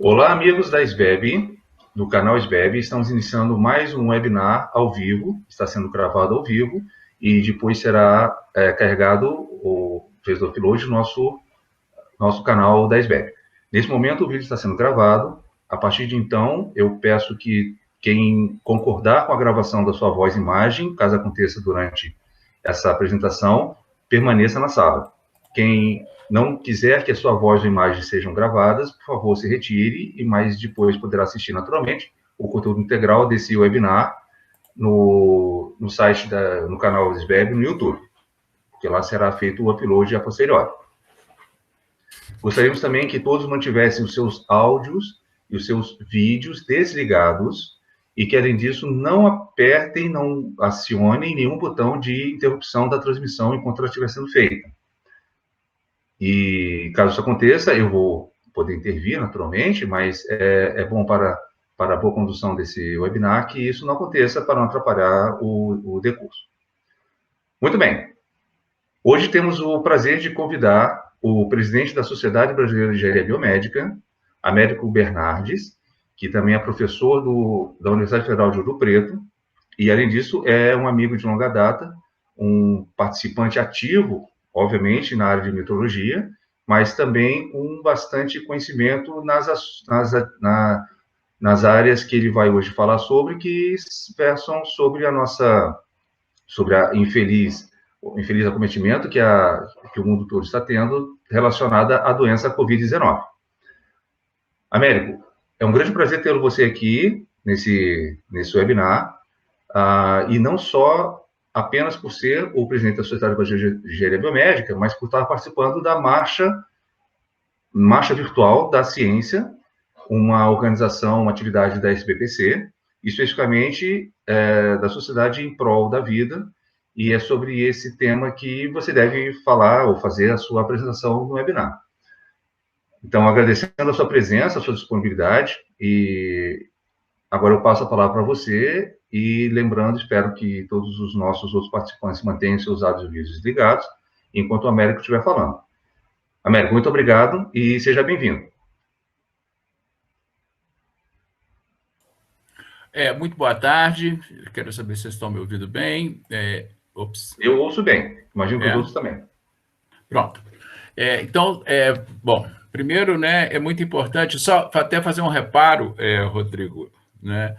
Olá, amigos da SBEB, do canal SBEB. Estamos iniciando mais um webinar ao vivo, está sendo gravado ao vivo e depois será carregado ou fez o upload no nosso canal da SBEB. Nesse momento, o vídeo está sendo gravado. A partir de então, eu peço que quem concordar com a gravação da sua voz e imagem, caso aconteça durante essa apresentação, permaneça na sala. Quem não quiser que a sua voz e imagem sejam gravadas, por favor, se retire e mais depois poderá assistir naturalmente o conteúdo integral desse webinar no site, no canal SBEB no YouTube, porque lá será feito o upload a posteriori. Gostaríamos também que todos mantivessem os seus áudios e os seus vídeos desligados e que, além disso, não apertem, não acionem nenhum botão de interrupção da transmissão enquanto ela estiver sendo feita. E, caso isso aconteça, eu vou poder intervir, naturalmente, mas é bom para a boa condução desse webinar que isso não aconteça para não atrapalhar o decurso. Muito bem. Hoje temos o prazer de convidar o presidente da Sociedade Brasileira de Engenharia Biomédica, Américo Bernardes, que também é professor da Universidade Federal de Ouro Preto, e, além disso, é um amigo de longa data, um participante ativo, obviamente, na área de metrologia, mas também com bastante conhecimento nas áreas que ele vai hoje falar sobre, que versam sobre o infeliz acometimento que o mundo todo está tendo relacionada à doença Covid-19. Américo, é um grande prazer tê-lo você aqui nesse webinar, e não só apenas por ser o presidente da Sociedade Brasileira de Engenharia Biomédica, mas por estar participando da Marcha Virtual da Ciência, uma organização, uma atividade da SBPC, especificamente da Sociedade em Prol da Vida, e é sobre esse tema que você deve falar ou fazer a sua apresentação no webinar. Então, agradecendo a sua presença, a sua disponibilidade, e agora eu passo a palavra para você, e lembrando, espero que todos os nossos outros participantes mantenham seus áudios e vídeos ligados, enquanto o Américo estiver falando. Américo, muito obrigado e seja bem-vindo. Muito boa tarde, quero saber se vocês estão me ouvindo bem. Eu ouço bem, imagino que os outros também. Pronto. Bom, primeiro, né, é muito importante, só até fazer um reparo, Rodrigo, né?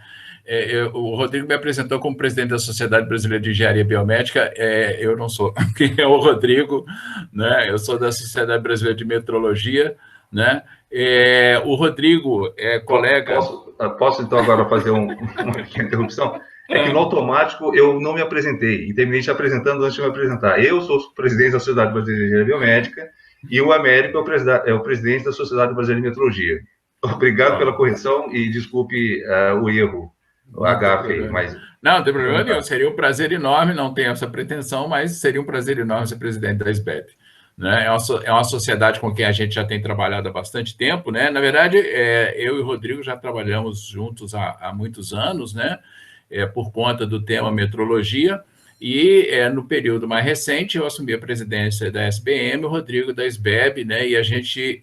O Rodrigo me apresentou como presidente da Sociedade Brasileira de Engenharia Biomédica, eu não sou. Quem é o Rodrigo? Né? Eu sou da Sociedade Brasileira de Metrologia, né? O Rodrigo é colega... Posso então, agora fazer uma pequena interrupção? É que no automático eu não me apresentei, e terminei te apresentando antes de me apresentar. Eu sou o presidente da Sociedade Brasileira de Engenharia Biomédica, e o Américo é o presidente da Sociedade Brasileira de Metrologia. Obrigado pela correção e desculpe o erro, o HF, mas... Não tem problema nenhum, seria um prazer enorme, não tenho essa pretensão, mas seria um prazer enorme ser presidente da SBEB. Né? É uma sociedade com quem a gente já tem trabalhado há bastante tempo, né? Na verdade, eu e o Rodrigo já trabalhamos juntos há muitos anos, né? Por conta do tema metrologia, e no período mais recente eu assumi a presidência da SBM, o Rodrigo da SBEB, né? E a gente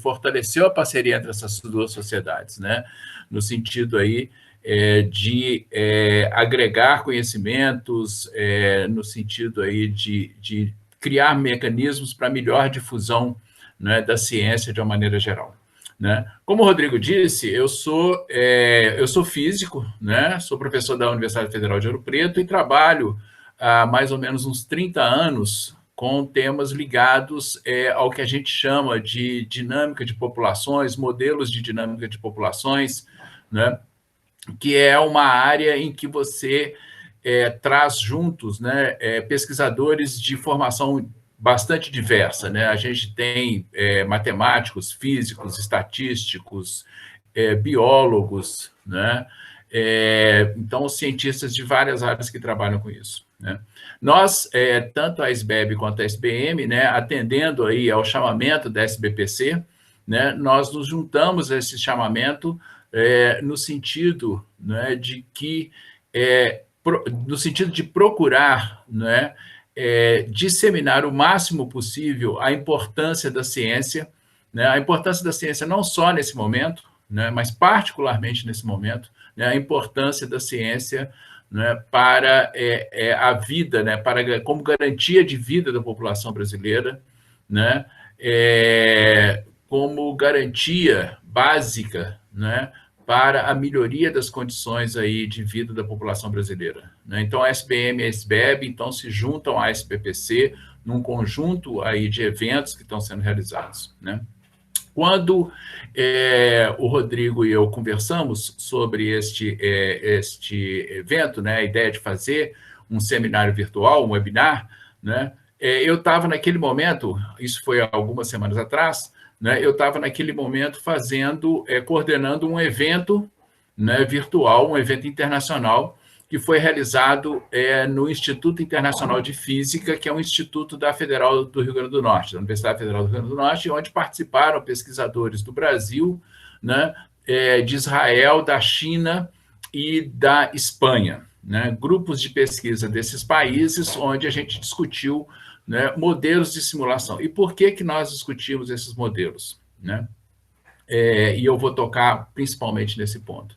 fortaleceu a parceria entre essas duas sociedades, né? No sentido aí de agregar conhecimentos, no sentido aí de criar mecanismos para melhor difusão, né, da ciência de uma maneira geral. Né? Como o Rodrigo disse, eu sou físico, né? Sou professor da Universidade Federal de Ouro Preto e trabalho há mais ou menos uns 30 anos com temas ligados ao que a gente chama de dinâmica de populações, modelos de dinâmica de populações, né? Que é uma área em que você traz juntos, né, pesquisadores de formação bastante diversa, né? A gente tem matemáticos, físicos, estatísticos, biólogos, né? Então, cientistas de várias áreas que trabalham com isso, né? Nós, tanto a SBEB quanto a SBM, né, atendendo aí ao chamamento da SBPC, né, nós nos juntamos a esse chamamento no sentido, né, de que no sentido de procurar, né, disseminar o máximo possível a importância da ciência né, a importância da ciência não só nesse momento, né, mas particularmente nesse momento, né, a importância da ciência, né, para a vida, né, como garantia de vida da população brasileira, né, como garantia básica, né, para a melhoria das condições aí de vida da população brasileira, né? Então, a SBM e a SBEB, então, se juntam à SBPC num conjunto aí de eventos que estão sendo realizados, né? Quando o Rodrigo e eu conversamos sobre este evento, né, a ideia de fazer um seminário virtual, um webinar, né, eu estava naquele momento, isso foi há algumas semanas atrás, né, eu estava naquele momento coordenando um evento, né, virtual, um evento internacional, que foi realizado no Instituto Internacional de Física, que é um instituto da Federal do Rio Grande do Norte, da Universidade Federal do Rio Grande do Norte, onde participaram pesquisadores do Brasil, né, de Israel, da China e da Espanha, né, grupos de pesquisa desses países, onde a gente discutiu, né, modelos de simulação. E por que nós discutimos esses modelos, né? E eu vou tocar principalmente nesse ponto,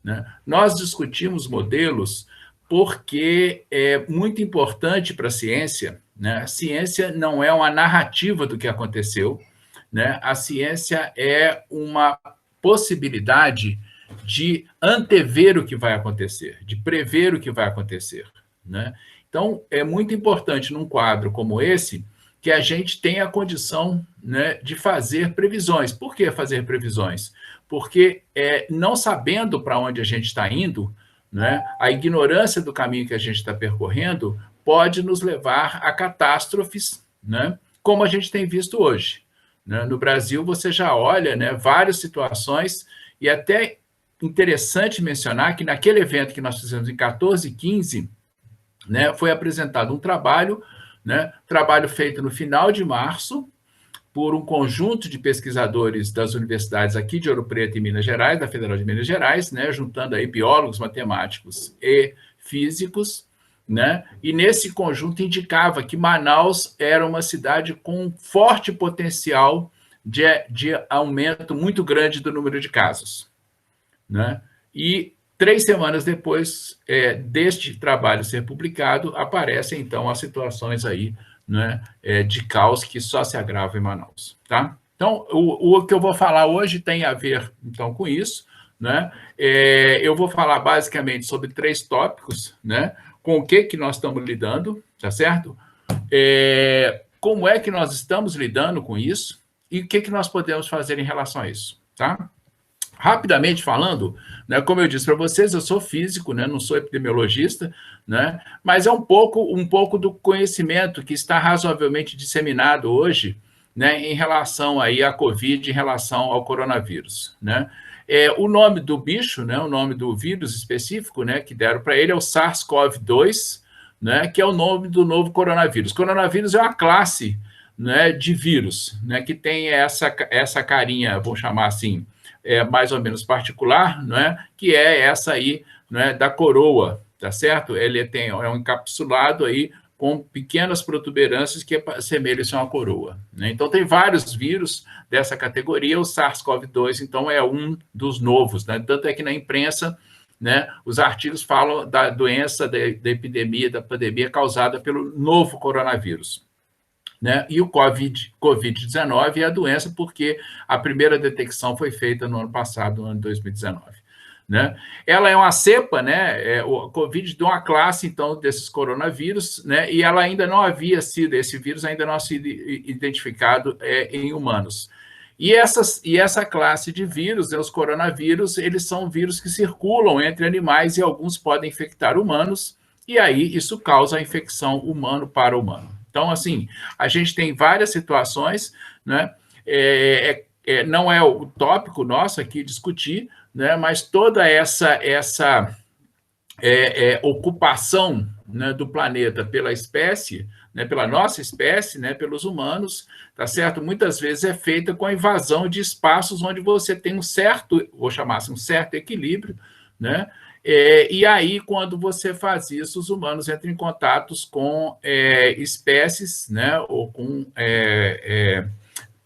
né? Nós discutimos modelos porque é muito importante para a ciência, né? A ciência não é uma narrativa do que aconteceu, né? A ciência é uma possibilidade de antever o que vai acontecer, de prever o que vai acontecer, né? Então, é muito importante num quadro como esse que a gente tenha a condição, né, de fazer previsões. Por que fazer previsões? Porque não sabendo para onde a gente está indo, né, a ignorância do caminho que a gente está percorrendo pode nos levar a catástrofes, né, como a gente tem visto hoje, né? No Brasil, você já olha, né, várias situações, e até interessante mencionar que naquele evento que nós fizemos em 14 e 15, né, foi apresentado um trabalho, né, trabalho feito no final de março, por um conjunto de pesquisadores das universidades aqui de Ouro Preto e Minas Gerais, da Federal de Minas Gerais, né, juntando aí biólogos, matemáticos e físicos, né, e nesse conjunto indicava que Manaus era uma cidade com forte potencial de aumento muito grande do número de casos, né, e 3 semanas depois deste trabalho ser publicado, aparecem, então, as situações aí, né, de caos que só se agravam em Manaus. Tá? Então, o que eu vou falar hoje tem a ver, então, com isso. Né? Eu vou falar basicamente sobre 3 tópicos, né? Com o que nós estamos lidando, tá certo? Como é que nós estamos lidando com isso e o que nós podemos fazer em relação a isso. Tá? Rapidamente falando, né, como eu disse para vocês, eu sou físico, né, não sou epidemiologista, né, mas é um pouco do conhecimento que está razoavelmente disseminado hoje, né, em relação aí à Covid, em relação ao coronavírus. Né. O nome do bicho, né, o nome do vírus específico, né, que deram para ele é o SARS-CoV-2, né, que é o nome do novo coronavírus. Coronavírus é uma classe, né, de vírus, né, que tem essa carinha, vou chamar assim, mais ou menos particular, né, que é essa aí, né, da coroa, tá certo? Ele é um encapsulado aí com pequenas protuberâncias que assemelham-se a uma coroa. Né? Então, tem vários vírus dessa categoria, o SARS-CoV-2, então, é um dos novos. Né? Tanto é que na imprensa, né, os artigos falam da doença, da epidemia, da pandemia causada pelo novo coronavírus. Né? E o Covid-19 é a doença porque a primeira detecção foi feita no ano passado, no ano de 2019. Né? Ela é uma cepa, né? O Covid de uma classe, então, desses coronavírus, né? E ela ainda não havia sido, esse vírus ainda não havia sido identificado em humanos. E essa classe de vírus, os coronavírus, eles são vírus que circulam entre animais e alguns podem infectar humanos, e aí isso causa a infecção humano para humano. Então, assim, a gente tem várias situações, né? Não é o tópico nosso aqui discutir, né? Mas toda essa ocupação, né, do planeta pela espécie, né, pela nossa espécie, né, pelos humanos, tá certo? Muitas vezes é feita com a invasão de espaços onde você tem um certo, vou chamar assim, um certo equilíbrio, né? E aí, quando você faz isso, os humanos entram em contatos com espécies, né, ou com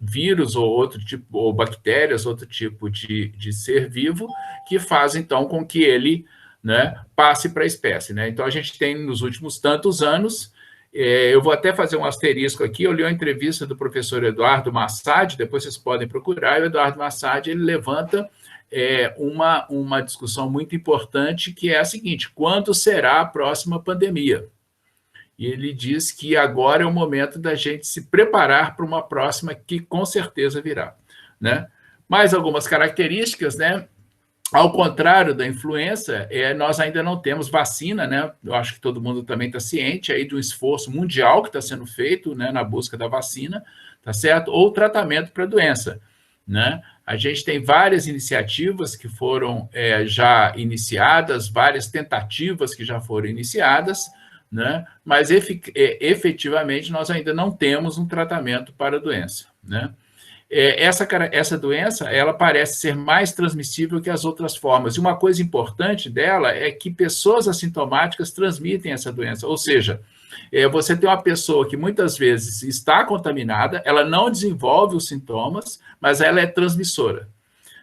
vírus ou outro tipo, ou bactérias, outro tipo de ser vivo, que faz, então, com que ele, né, passe para a espécie, né? Então, a gente tem, nos últimos tantos anos, eu vou até fazer um asterisco aqui, eu li uma entrevista do professor Eduardo Massad, depois vocês podem procurar, e o Eduardo Massad, ele levanta uma discussão muito importante, que é a seguinte: quando será a próxima pandemia? E ele diz que agora é o momento da gente se preparar para uma próxima que com certeza virá, né? Mais algumas características, né? Ao contrário da influenza, nós ainda não temos vacina, né? Eu acho que todo mundo também está ciente aí do esforço mundial que está sendo feito, né, na busca da vacina, tá certo? Ou tratamento para a doença, né? A gente tem várias iniciativas que foram já iniciadas, várias tentativas que já foram iniciadas, né? Mas efetivamente nós ainda não temos um tratamento para a doença, né? Essa doença, ela parece ser mais transmissível que as outras formas. E uma coisa importante dela é que pessoas assintomáticas transmitem essa doença. Ou seja, você tem uma pessoa que muitas vezes está contaminada, ela não desenvolve os sintomas, mas ela é transmissora,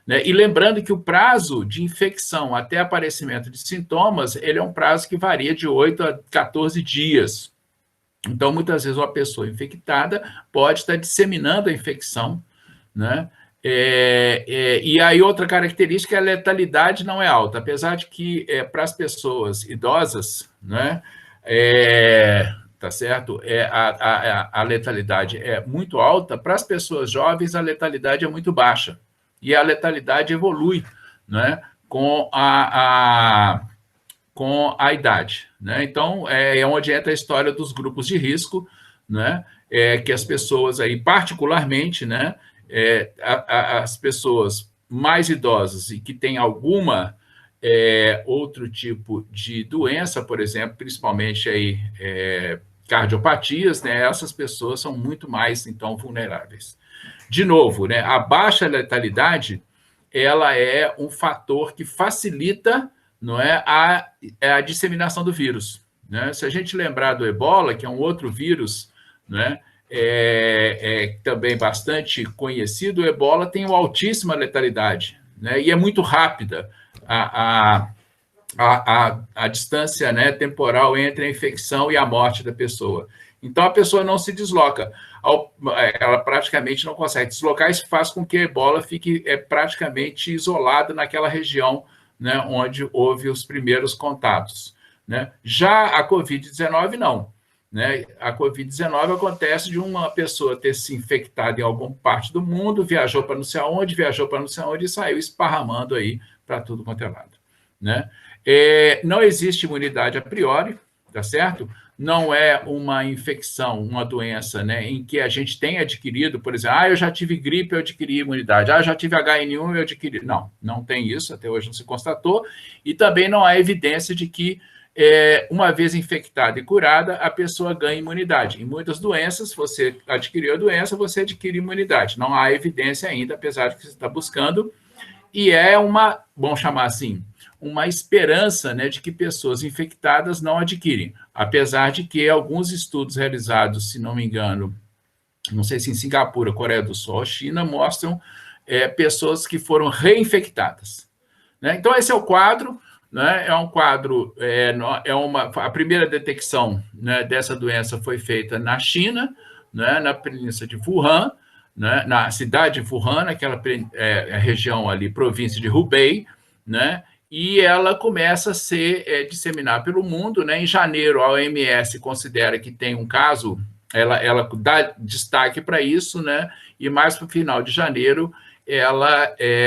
né? E lembrando que o prazo de infecção até aparecimento de sintomas, ele é um prazo que varia de 8 a 14 dias. Então, muitas vezes, uma pessoa infectada pode estar disseminando a infecção, né? E aí, outra característica é a letalidade não é alta, apesar de que para as pessoas idosas, né, tá certo? A letalidade é muito alta, para as pessoas jovens a letalidade é muito baixa, e a letalidade evolui, né, com a idade, né? Então, onde entra a história dos grupos de risco, né? Que as pessoas aí, particularmente, né, as pessoas mais idosas e que têm alguma outro tipo de doença, por exemplo, principalmente aí, cardiopatias, né? Essas pessoas são muito mais, então, vulneráveis. De novo, né, a baixa letalidade, ela é um fator que facilita, não é, a disseminação do vírus, né? Se a gente lembrar do ebola, que é um outro vírus, né, também bastante conhecido, o ebola tem uma altíssima letalidade, né, e é muito rápida a distância, né, temporal entre a infecção e a morte da pessoa. Então, a pessoa não se desloca, ela praticamente não consegue deslocar, isso faz com que a ebola fique praticamente isolada naquela região, né, onde houve os primeiros contatos, né? Já a Covid-19, não, né? A Covid-19 acontece de uma pessoa ter se infectado em alguma parte do mundo, viajou para não sei aonde, e saiu esparramando aí para tudo quanto é lado, né? Não existe imunidade a priori, tá certo? Não é uma infecção, uma doença, né, em que a gente tem adquirido, por exemplo, eu já tive gripe, eu adquiri imunidade, eu já tive HN1, eu adquiri... Não tem isso, até hoje não se constatou, e também não há evidência de que, uma vez infectada e curada, a pessoa ganha imunidade. Em muitas doenças, você adquiriu a doença, você adquire imunidade. Não há evidência ainda, apesar de que você está buscando, e vamos chamar assim, uma esperança, né, de que pessoas infectadas não adquirem, apesar de que alguns estudos realizados, se não me engano, não sei se em Singapura, Coreia do Sul ou China, mostram pessoas que foram reinfectadas, né? Então, esse é o quadro, né? É um quadro, a primeira detecção, né, dessa doença foi feita na China, né, na península de Wuhan, né, na cidade de Wuhan, naquela região ali, província de Hubei, né? E ela começa a ser disseminada pelo mundo, né? Em janeiro, a OMS considera que tem um caso, ela dá destaque para isso, né? E mais para o final de janeiro,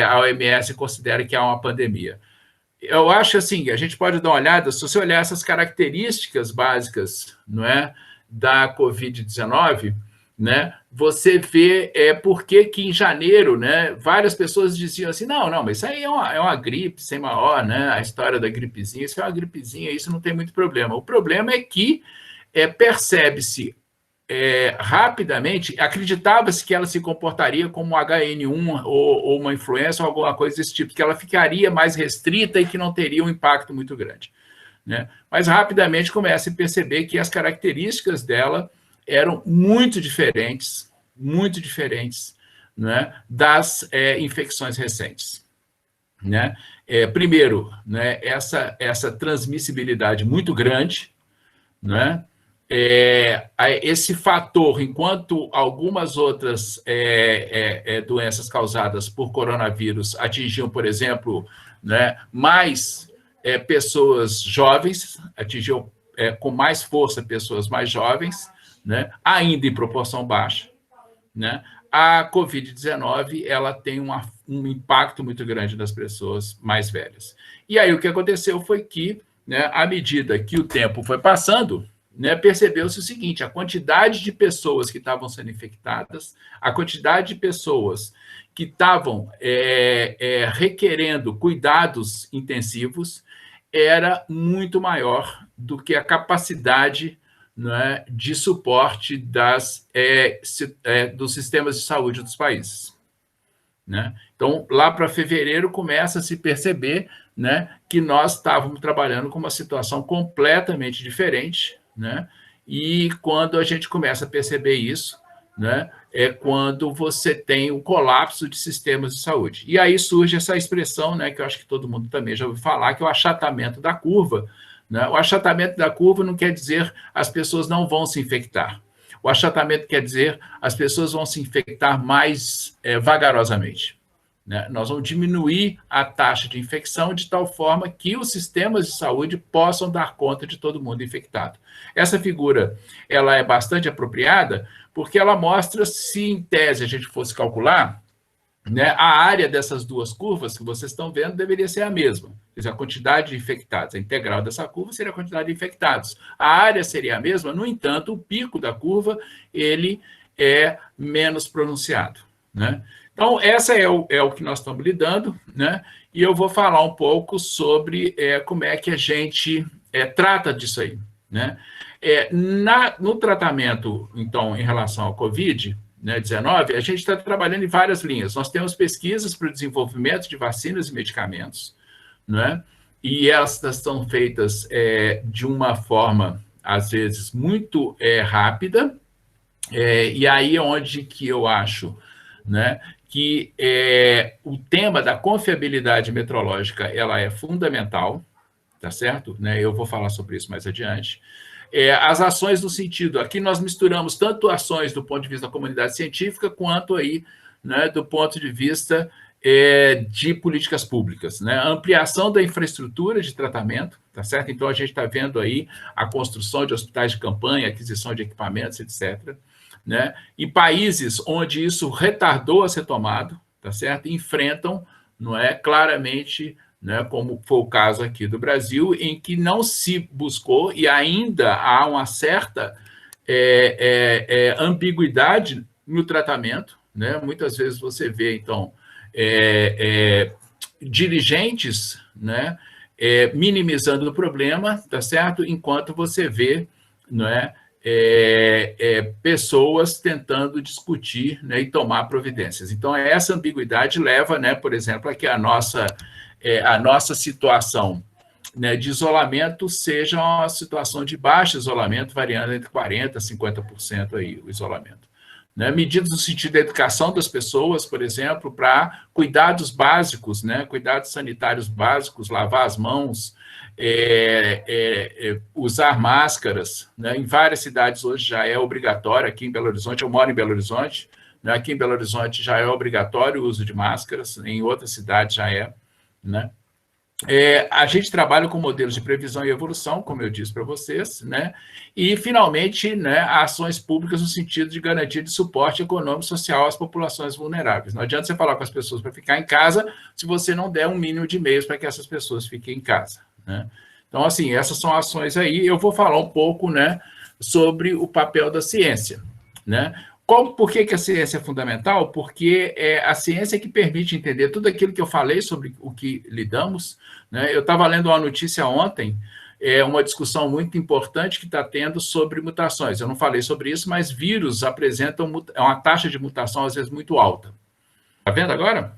a OMS considera que há uma pandemia. Eu acho assim, a gente pode dar uma olhada, se você olhar essas características básicas, não é, da Covid-19, né, você vê por que em janeiro, né, várias pessoas diziam assim, não, mas isso aí é uma gripe sem maior, né, a história da gripezinha, isso é uma gripezinha, isso não tem muito problema. O problema é que percebe-se rapidamente, acreditava-se que ela se comportaria como HN1 ou uma influenza ou alguma coisa desse tipo, que ela ficaria mais restrita e que não teria um impacto muito grande, né? Mas rapidamente começa a perceber que as características dela eram muito diferentes, né, das infecções recentes. Né? Primeiro, né, essa transmissibilidade muito grande, né? Esse fator, enquanto algumas outras doenças causadas por coronavírus atingiam, por exemplo, né, mais pessoas jovens, atingiam com mais força pessoas mais jovens, né, ainda em proporção baixa, né? A Covid-19 ela tem um impacto muito grande nas pessoas mais velhas. E aí o que aconteceu foi que, né, à medida que o tempo foi passando, né, percebeu-se o seguinte: a quantidade de pessoas que estavam sendo infectadas, a quantidade de pessoas que estavam requerendo cuidados intensivos era muito maior do que a capacidade, né, de suporte dos sistemas de saúde dos países. Né? Então, lá para fevereiro, começa a se perceber, né, que nós estávamos trabalhando com uma situação completamente diferente, né? E quando a gente começa a perceber isso, né, é quando você tem o colapso de sistemas de saúde. E aí surge essa expressão, né, que eu acho que todo mundo também já ouviu falar, que é o achatamento da curva. Né? O achatamento da curva não quer dizer as pessoas não vão se infectar. O achatamento quer dizer as pessoas vão se infectar mais vagarosamente. Né? Nós vamos diminuir a taxa de infecção de tal forma que os sistemas de saúde possam dar conta de todo mundo infectado. Essa figura ela é bastante apropriada porque ela mostra, se em tese a gente fosse calcular, né, a área dessas duas curvas que vocês estão vendo deveria ser a mesma. Quer dizer, a quantidade de infectados, a integral dessa curva seria a quantidade de infectados. A área seria a mesma, no entanto, o pico da curva ele é menos pronunciado. Né? Então, essa é o que nós estamos lidando, né? E eu vou falar um pouco sobre como é que a gente trata disso aí. Né? No tratamento, então, em relação ao Covid, né, 19, a gente está trabalhando em várias linhas. Nós temos pesquisas para o desenvolvimento de vacinas e medicamentos, né? E elas estão feitas de uma forma, às vezes, muito rápida, e aí é onde que eu acho, né, que o tema da confiabilidade metrológica ela é fundamental, tá certo? Né? Eu vou falar sobre isso mais adiante. As ações no sentido, aqui nós misturamos tanto ações do ponto de vista da comunidade científica, quanto aí, né, do ponto de vista de políticas públicas. Né? A ampliação da infraestrutura de tratamento, tá certo? Então, a gente está vendo aí a construção de hospitais de campanha, aquisição de equipamentos, etc. Né? E países onde isso retardou a ser tomado, tá certo? Enfrentam, não é, claramente, né, como foi o caso aqui do Brasil, em que não se buscou, e ainda há uma certa ambiguidade no tratamento. Né? Muitas vezes você vê, então, dirigentes, né, minimizando o problema, tá certo? Enquanto você vê, não é, pessoas tentando discutir, né, e tomar providências. Então, essa ambiguidade leva, né, por exemplo, a que a nossa situação, né, de isolamento seja uma situação de baixo isolamento, variando entre 40% a 50% aí, o isolamento. Né? Medidas no sentido da educação das pessoas, por exemplo, para cuidados básicos, né, cuidados sanitários básicos, lavar as mãos, usar máscaras. Né? Em várias cidades hoje já é obrigatório, aqui em Belo Horizonte, eu moro em Belo Horizonte, né? Aqui em Belo Horizonte já é obrigatório o uso de máscaras, em outras cidades já é. Né? A gente trabalha com modelos de previsão e evolução, como eu disse para vocês, né? E, finalmente, né, ações públicas no sentido de garantia de suporte econômico e social às populações vulneráveis. Não adianta você falar com as pessoas para ficar em casa se você não der um mínimo de meios para que essas pessoas fiquem em casa. Né? Então, assim, essas são ações aí. Eu vou falar um pouco, né, sobre o papel da ciência. Né? Por que a ciência é fundamental? Porque é a ciência que permite entender tudo aquilo que eu falei sobre o que lidamos. Né? Eu estava lendo uma notícia ontem, uma discussão muito importante que está tendo sobre mutações. Eu não falei sobre isso, mas vírus apresentam uma taxa de mutação, às vezes, muito alta. Está vendo agora?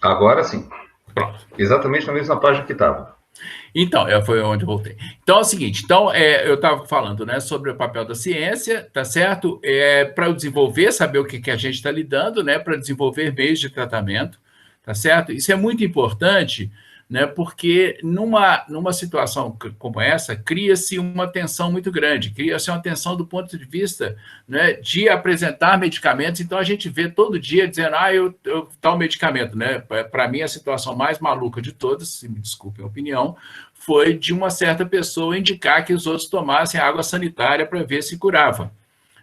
Agora sim. Pronto. Exatamente na mesma página que estava. Então, foi onde eu voltei. Então, é o seguinte, então, eu estava falando, né, sobre o papel da ciência, tá certo? Para eu desenvolver, saber o que a gente está lidando, né, para desenvolver meios de tratamento, tá certo? Isso é muito importante, né, porque numa situação como essa, cria-se uma tensão muito grande, cria-se uma tensão do ponto de vista, né, de apresentar medicamentos. Então, a gente vê todo dia dizendo, tal medicamento, né? Para mim, a situação mais maluca de todas, se me desculpem a opinião, foi de uma certa pessoa indicar que os outros tomassem água sanitária para ver se curava.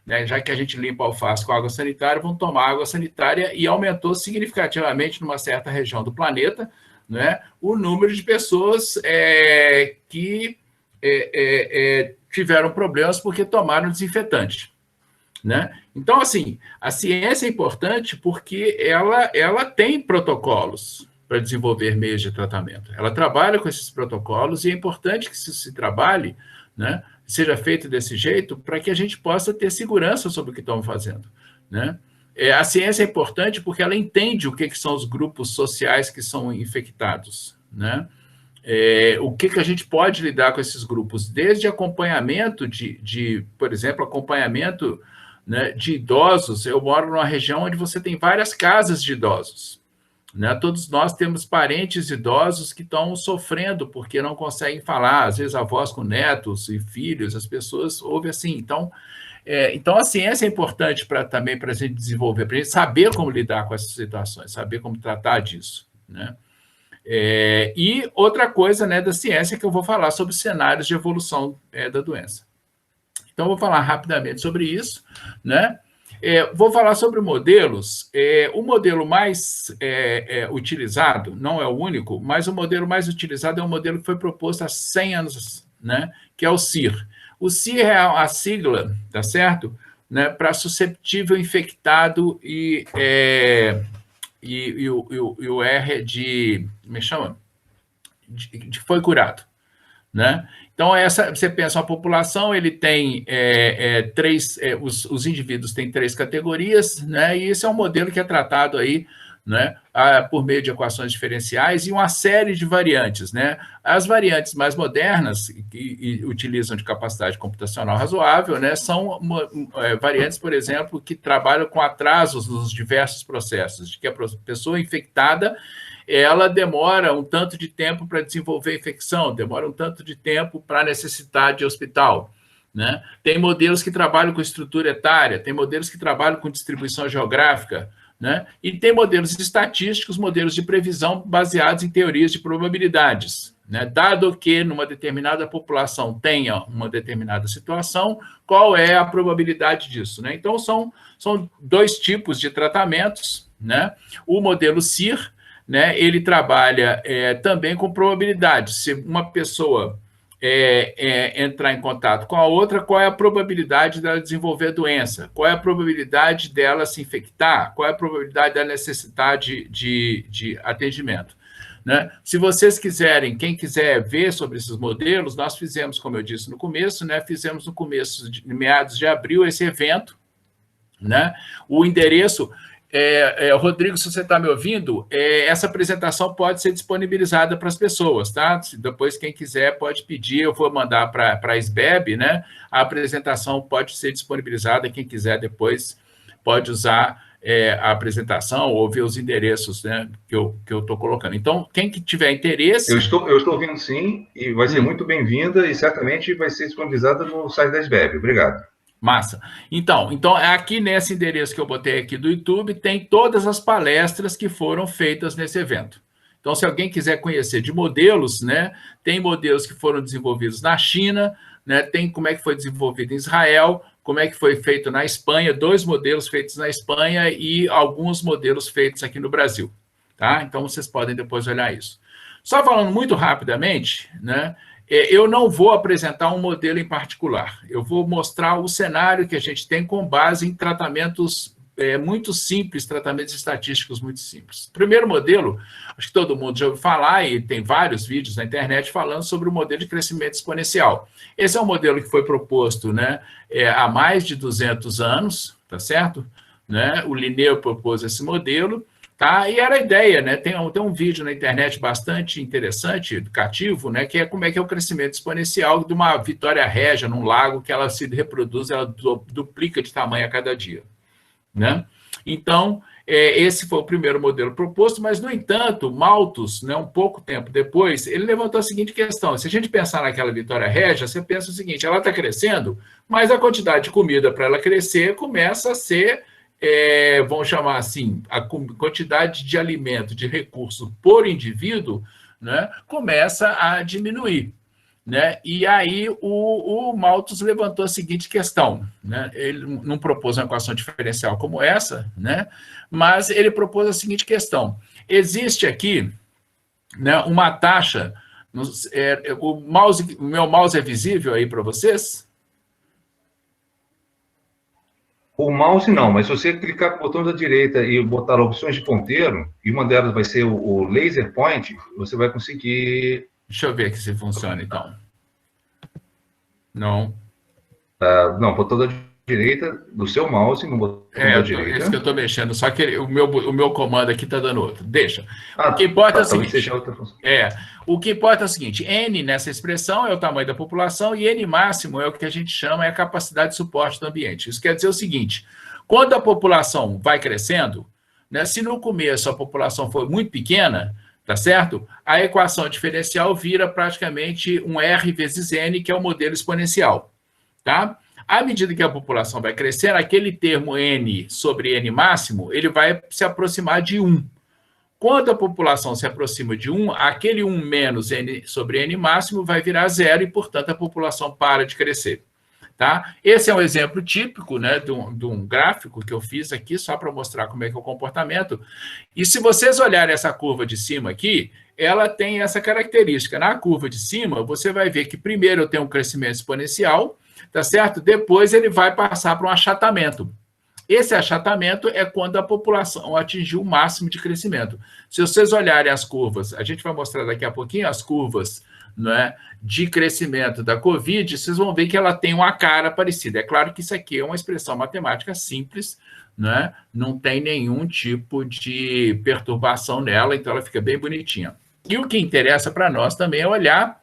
Né? Já que a gente limpa alface com água sanitária, vão tomar água sanitária, e aumentou significativamente numa certa região do planeta, né, o número de pessoas que tiveram problemas porque tomaram desinfetante. Né? Então, assim, a ciência é importante porque ela tem protocolos para desenvolver meios de tratamento. Ela trabalha com esses protocolos, e é importante que isso se trabalhe, né, seja feito desse jeito, para que a gente possa ter segurança sobre o que estamos fazendo. Né? A ciência é importante porque ela entende o que são os grupos sociais que são infectados. Né? O que a gente pode lidar com esses grupos, desde acompanhamento por exemplo, acompanhamento, né, de idosos. Eu moro numa região onde você tem várias casas de idosos. Né? Todos nós temos parentes idosos que estão sofrendo porque não conseguem falar, às vezes avós com netos e filhos, as pessoas ouvem assim. Então a ciência é importante também para a gente desenvolver, para a gente saber como lidar com essas situações, saber como tratar disso. Né? E outra coisa, né, da ciência, que eu vou falar sobre cenários de evolução da doença. Então, eu vou falar rapidamente sobre isso, né? Vou falar sobre modelos. O modelo mais utilizado, não é o único, mas o modelo mais utilizado é um modelo que foi proposto há 100 anos, né? Que é o CIR. O CIR é a sigla, tá certo? Né? Para susceptível, infectado e o R é de... Me chama? De foi curado. Né? Então, você pensa, a população, ele tem os indivíduos têm 3 categorias, né? E esse é um modelo que é tratado aí, né, por meio de equações diferenciais e uma série de variantes. Né? As variantes mais modernas, que utilizam de capacidade computacional razoável, né, são variantes, por exemplo, que trabalham com atrasos nos diversos processos, de que a pessoa infectada ela demora um tanto de tempo para desenvolver infecção, demora um tanto de tempo para necessitar de hospital. Né? Tem modelos que trabalham com estrutura etária, tem modelos que trabalham com distribuição geográfica, né? E tem modelos estatísticos, modelos de previsão baseados em teorias de probabilidades. Né? Dado que numa determinada população tenha uma determinada situação, qual é a probabilidade disso? Né? Então, são 2 tipos de tratamentos. Né? O modelo CIR, né, ele trabalha também com probabilidade. Se uma pessoa entrar em contato com a outra, qual é a probabilidade dela desenvolver a doença? Qual é a probabilidade dela se infectar? Qual é a probabilidade dela necessitar de atendimento? Né? Se vocês quiserem, quem quiser ver sobre esses modelos, nós fizemos, como eu disse no começo, né, fizemos no começo, meados de abril, esse evento. Né? O endereço... Rodrigo, se você está me ouvindo, essa apresentação pode ser disponibilizada para as pessoas, tá? Depois, quem quiser pode pedir, eu vou mandar para a SBEB, né? A apresentação pode ser disponibilizada, quem quiser depois pode usar a apresentação ou ver os endereços, né, que eu estou colocando. Então, quem que tiver interesse... Eu estou ouvindo, sim, e vai ser muito bem-vinda, e certamente vai ser disponibilizada no site da SBEB. Obrigado. Massa. Então, aqui nesse endereço que eu botei aqui do YouTube, tem todas as palestras que foram feitas nesse evento. Então, se alguém quiser conhecer de modelos, né, tem modelos que foram desenvolvidos na China, né, tem como é que foi desenvolvido em Israel, como é que foi feito na Espanha, 2 modelos feitos na Espanha e alguns modelos feitos aqui no Brasil. Tá? Então, vocês podem depois olhar isso. Só falando muito rapidamente, né, eu não vou apresentar um modelo em particular. Eu vou mostrar o cenário que a gente tem com base em tratamentos muito simples, tratamentos estatísticos muito simples. O primeiro modelo, acho que todo mundo já ouviu falar, e tem vários vídeos na internet falando sobre o modelo de crescimento exponencial. Esse é um modelo que foi proposto, né, há mais de 200 anos, tá certo? Né? O Linneu propôs esse modelo, Tá? E era a ideia, né? Tem um vídeo na internet bastante interessante, educativo, né? Que é como é que é o crescimento exponencial de uma Vitória Régia num lago, que ela se reproduz, ela duplica de tamanho a cada dia, né? Então, esse foi o primeiro modelo proposto, mas, no entanto, Malthus, né, um pouco tempo depois, ele levantou a seguinte questão: se a gente pensar naquela Vitória Régia, você pensa o seguinte, ela está crescendo, mas a quantidade de comida para ela crescer começa a ser, vamos chamar assim, a quantidade de alimento, de recurso por indivíduo, né, começa a diminuir. Né? E aí o Malthus levantou a seguinte questão, né? Ele não propôs uma equação diferencial como essa, né? Mas ele propôs a seguinte questão: existe aqui, né, uma taxa. O meu mouse é visível aí para vocês? O mouse não, mas se você clicar com o botão da direita e botar opções de ponteiro, e uma delas vai ser o laser point, você vai conseguir... Deixa eu ver aqui se funciona, então. Não. Não, botão da direita do seu mouse, no botão da direita. Esse que eu estou mexendo, só que o meu comando aqui está dando outro. Deixa. O que importa é o seguinte. O que importa é o seguinte: N nessa expressão é o tamanho da população e N máximo é o que a gente chama a capacidade de suporte do ambiente. Isso quer dizer o seguinte: quando a população vai crescendo, né, se no começo a população for muito pequena, tá certo? A equação diferencial vira praticamente um R vezes N, que é o modelo exponencial, tá? À medida que a população vai crescendo, aquele termo N sobre N máximo, ele vai se aproximar de 1. Quando a população se aproxima de 1, aquele 1 menos N sobre N máximo vai virar 0 e, portanto, a população para de crescer. Tá? Esse é um exemplo típico, né, de um gráfico que eu fiz aqui, só para mostrar como é que é o comportamento. E se vocês olharem essa curva de cima aqui, ela tem essa característica. Na curva de cima, você vai ver que primeiro eu tenho um crescimento exponencial, tá certo? Depois ele vai passar para um achatamento. Esse achatamento é quando a população atingiu o máximo de crescimento. Se vocês olharem as curvas, a gente vai mostrar daqui a pouquinho as curvas, né, de crescimento da Covid, vocês vão ver que ela tem uma cara parecida. É claro que isso aqui é uma expressão matemática simples, né? Não tem nenhum tipo de perturbação nela, então ela fica bem bonitinha. E o que interessa para nós também é olhar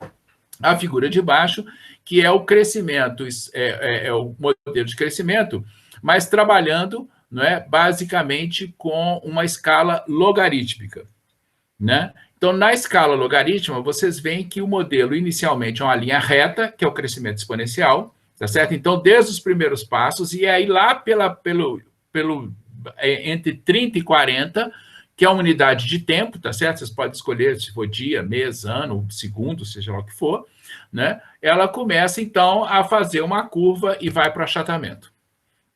a figura de baixo, que é o crescimento, é o modelo de crescimento, mas trabalhando, não é, basicamente com uma escala logarítmica, né? Então, na escala logarítmica, vocês veem que o modelo inicialmente é uma linha reta, que é o crescimento exponencial, tá certo? Então, desde os primeiros passos, e aí lá entre 30 e 40, que é a unidade de tempo, tá certo? Vocês podem escolher se for dia, mês, ano, segundo, seja lá o que for, né? Ela começa, então, a fazer uma curva e vai para o achatamento,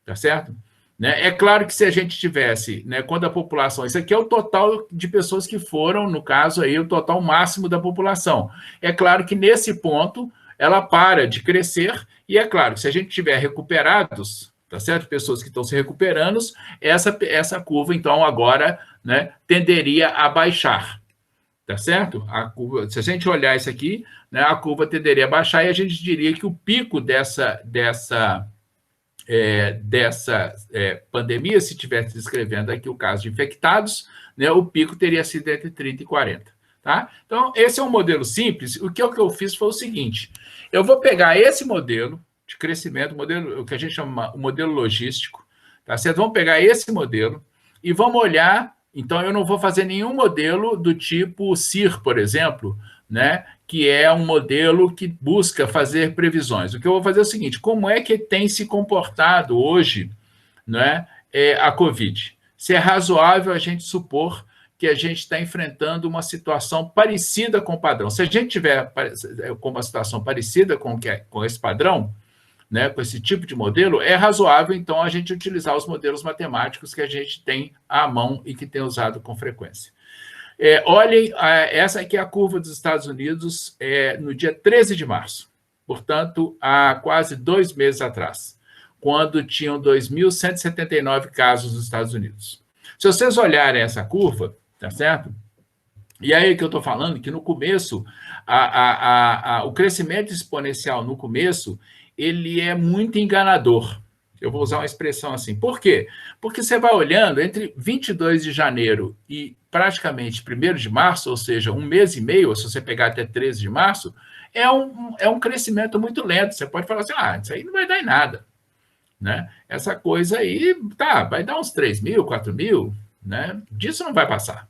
tá certo? Né? É claro que se a gente tivesse, né, quando a população... Isso aqui é o total de pessoas que foram, no caso, aí, o total máximo da população. É claro que, nesse ponto, ela para de crescer, e é claro que se a gente tiver recuperados, tá certo? Pessoas que estão se recuperando, essa curva, então, agora, né, tenderia a baixar, tá certo? A curva, se a gente olhar isso aqui, né, a curva tenderia a baixar, e a gente diria que o pico dessa pandemia, se estivesse descrevendo aqui o caso de infectados, né, o pico teria sido entre 30 e 40. Tá? Então, esse é um modelo simples. O que eu fiz foi o seguinte: eu vou pegar esse modelo de crescimento, o que a gente chama o modelo logístico, tá certo? Vamos pegar esse modelo e vamos olhar. Então, eu não vou fazer nenhum modelo do tipo CIR, por exemplo, né, que é um modelo que busca fazer previsões. O que eu vou fazer é o seguinte: como é que tem se comportado hoje, né, a Covid? Se é razoável a gente supor que a gente está enfrentando uma situação parecida com o padrão. Se a gente tiver com uma situação parecida com esse padrão, né, com esse tipo de modelo, é razoável, então, a gente utilizar os modelos matemáticos que a gente tem à mão e que tem usado com frequência. Olhem, essa aqui é a curva dos Estados Unidos no dia 13 de março, portanto, há quase 2 meses atrás, quando tinham 2.179 casos nos Estados Unidos. Se vocês olharem essa curva, tá certo? E aí que eu estou falando que no começo, o crescimento exponencial no começo, ele é muito enganador, Eu vou usar uma expressão assim. Por quê? Porque você vai olhando entre 22 de janeiro e praticamente 1º de março, ou seja, um mês e meio, ou se você pegar até 13 de março, é um crescimento muito lento. Você pode falar assim, isso aí não vai dar em nada. Né? Essa coisa aí, vai dar uns 3 mil, 4 mil, né? Disso não vai passar.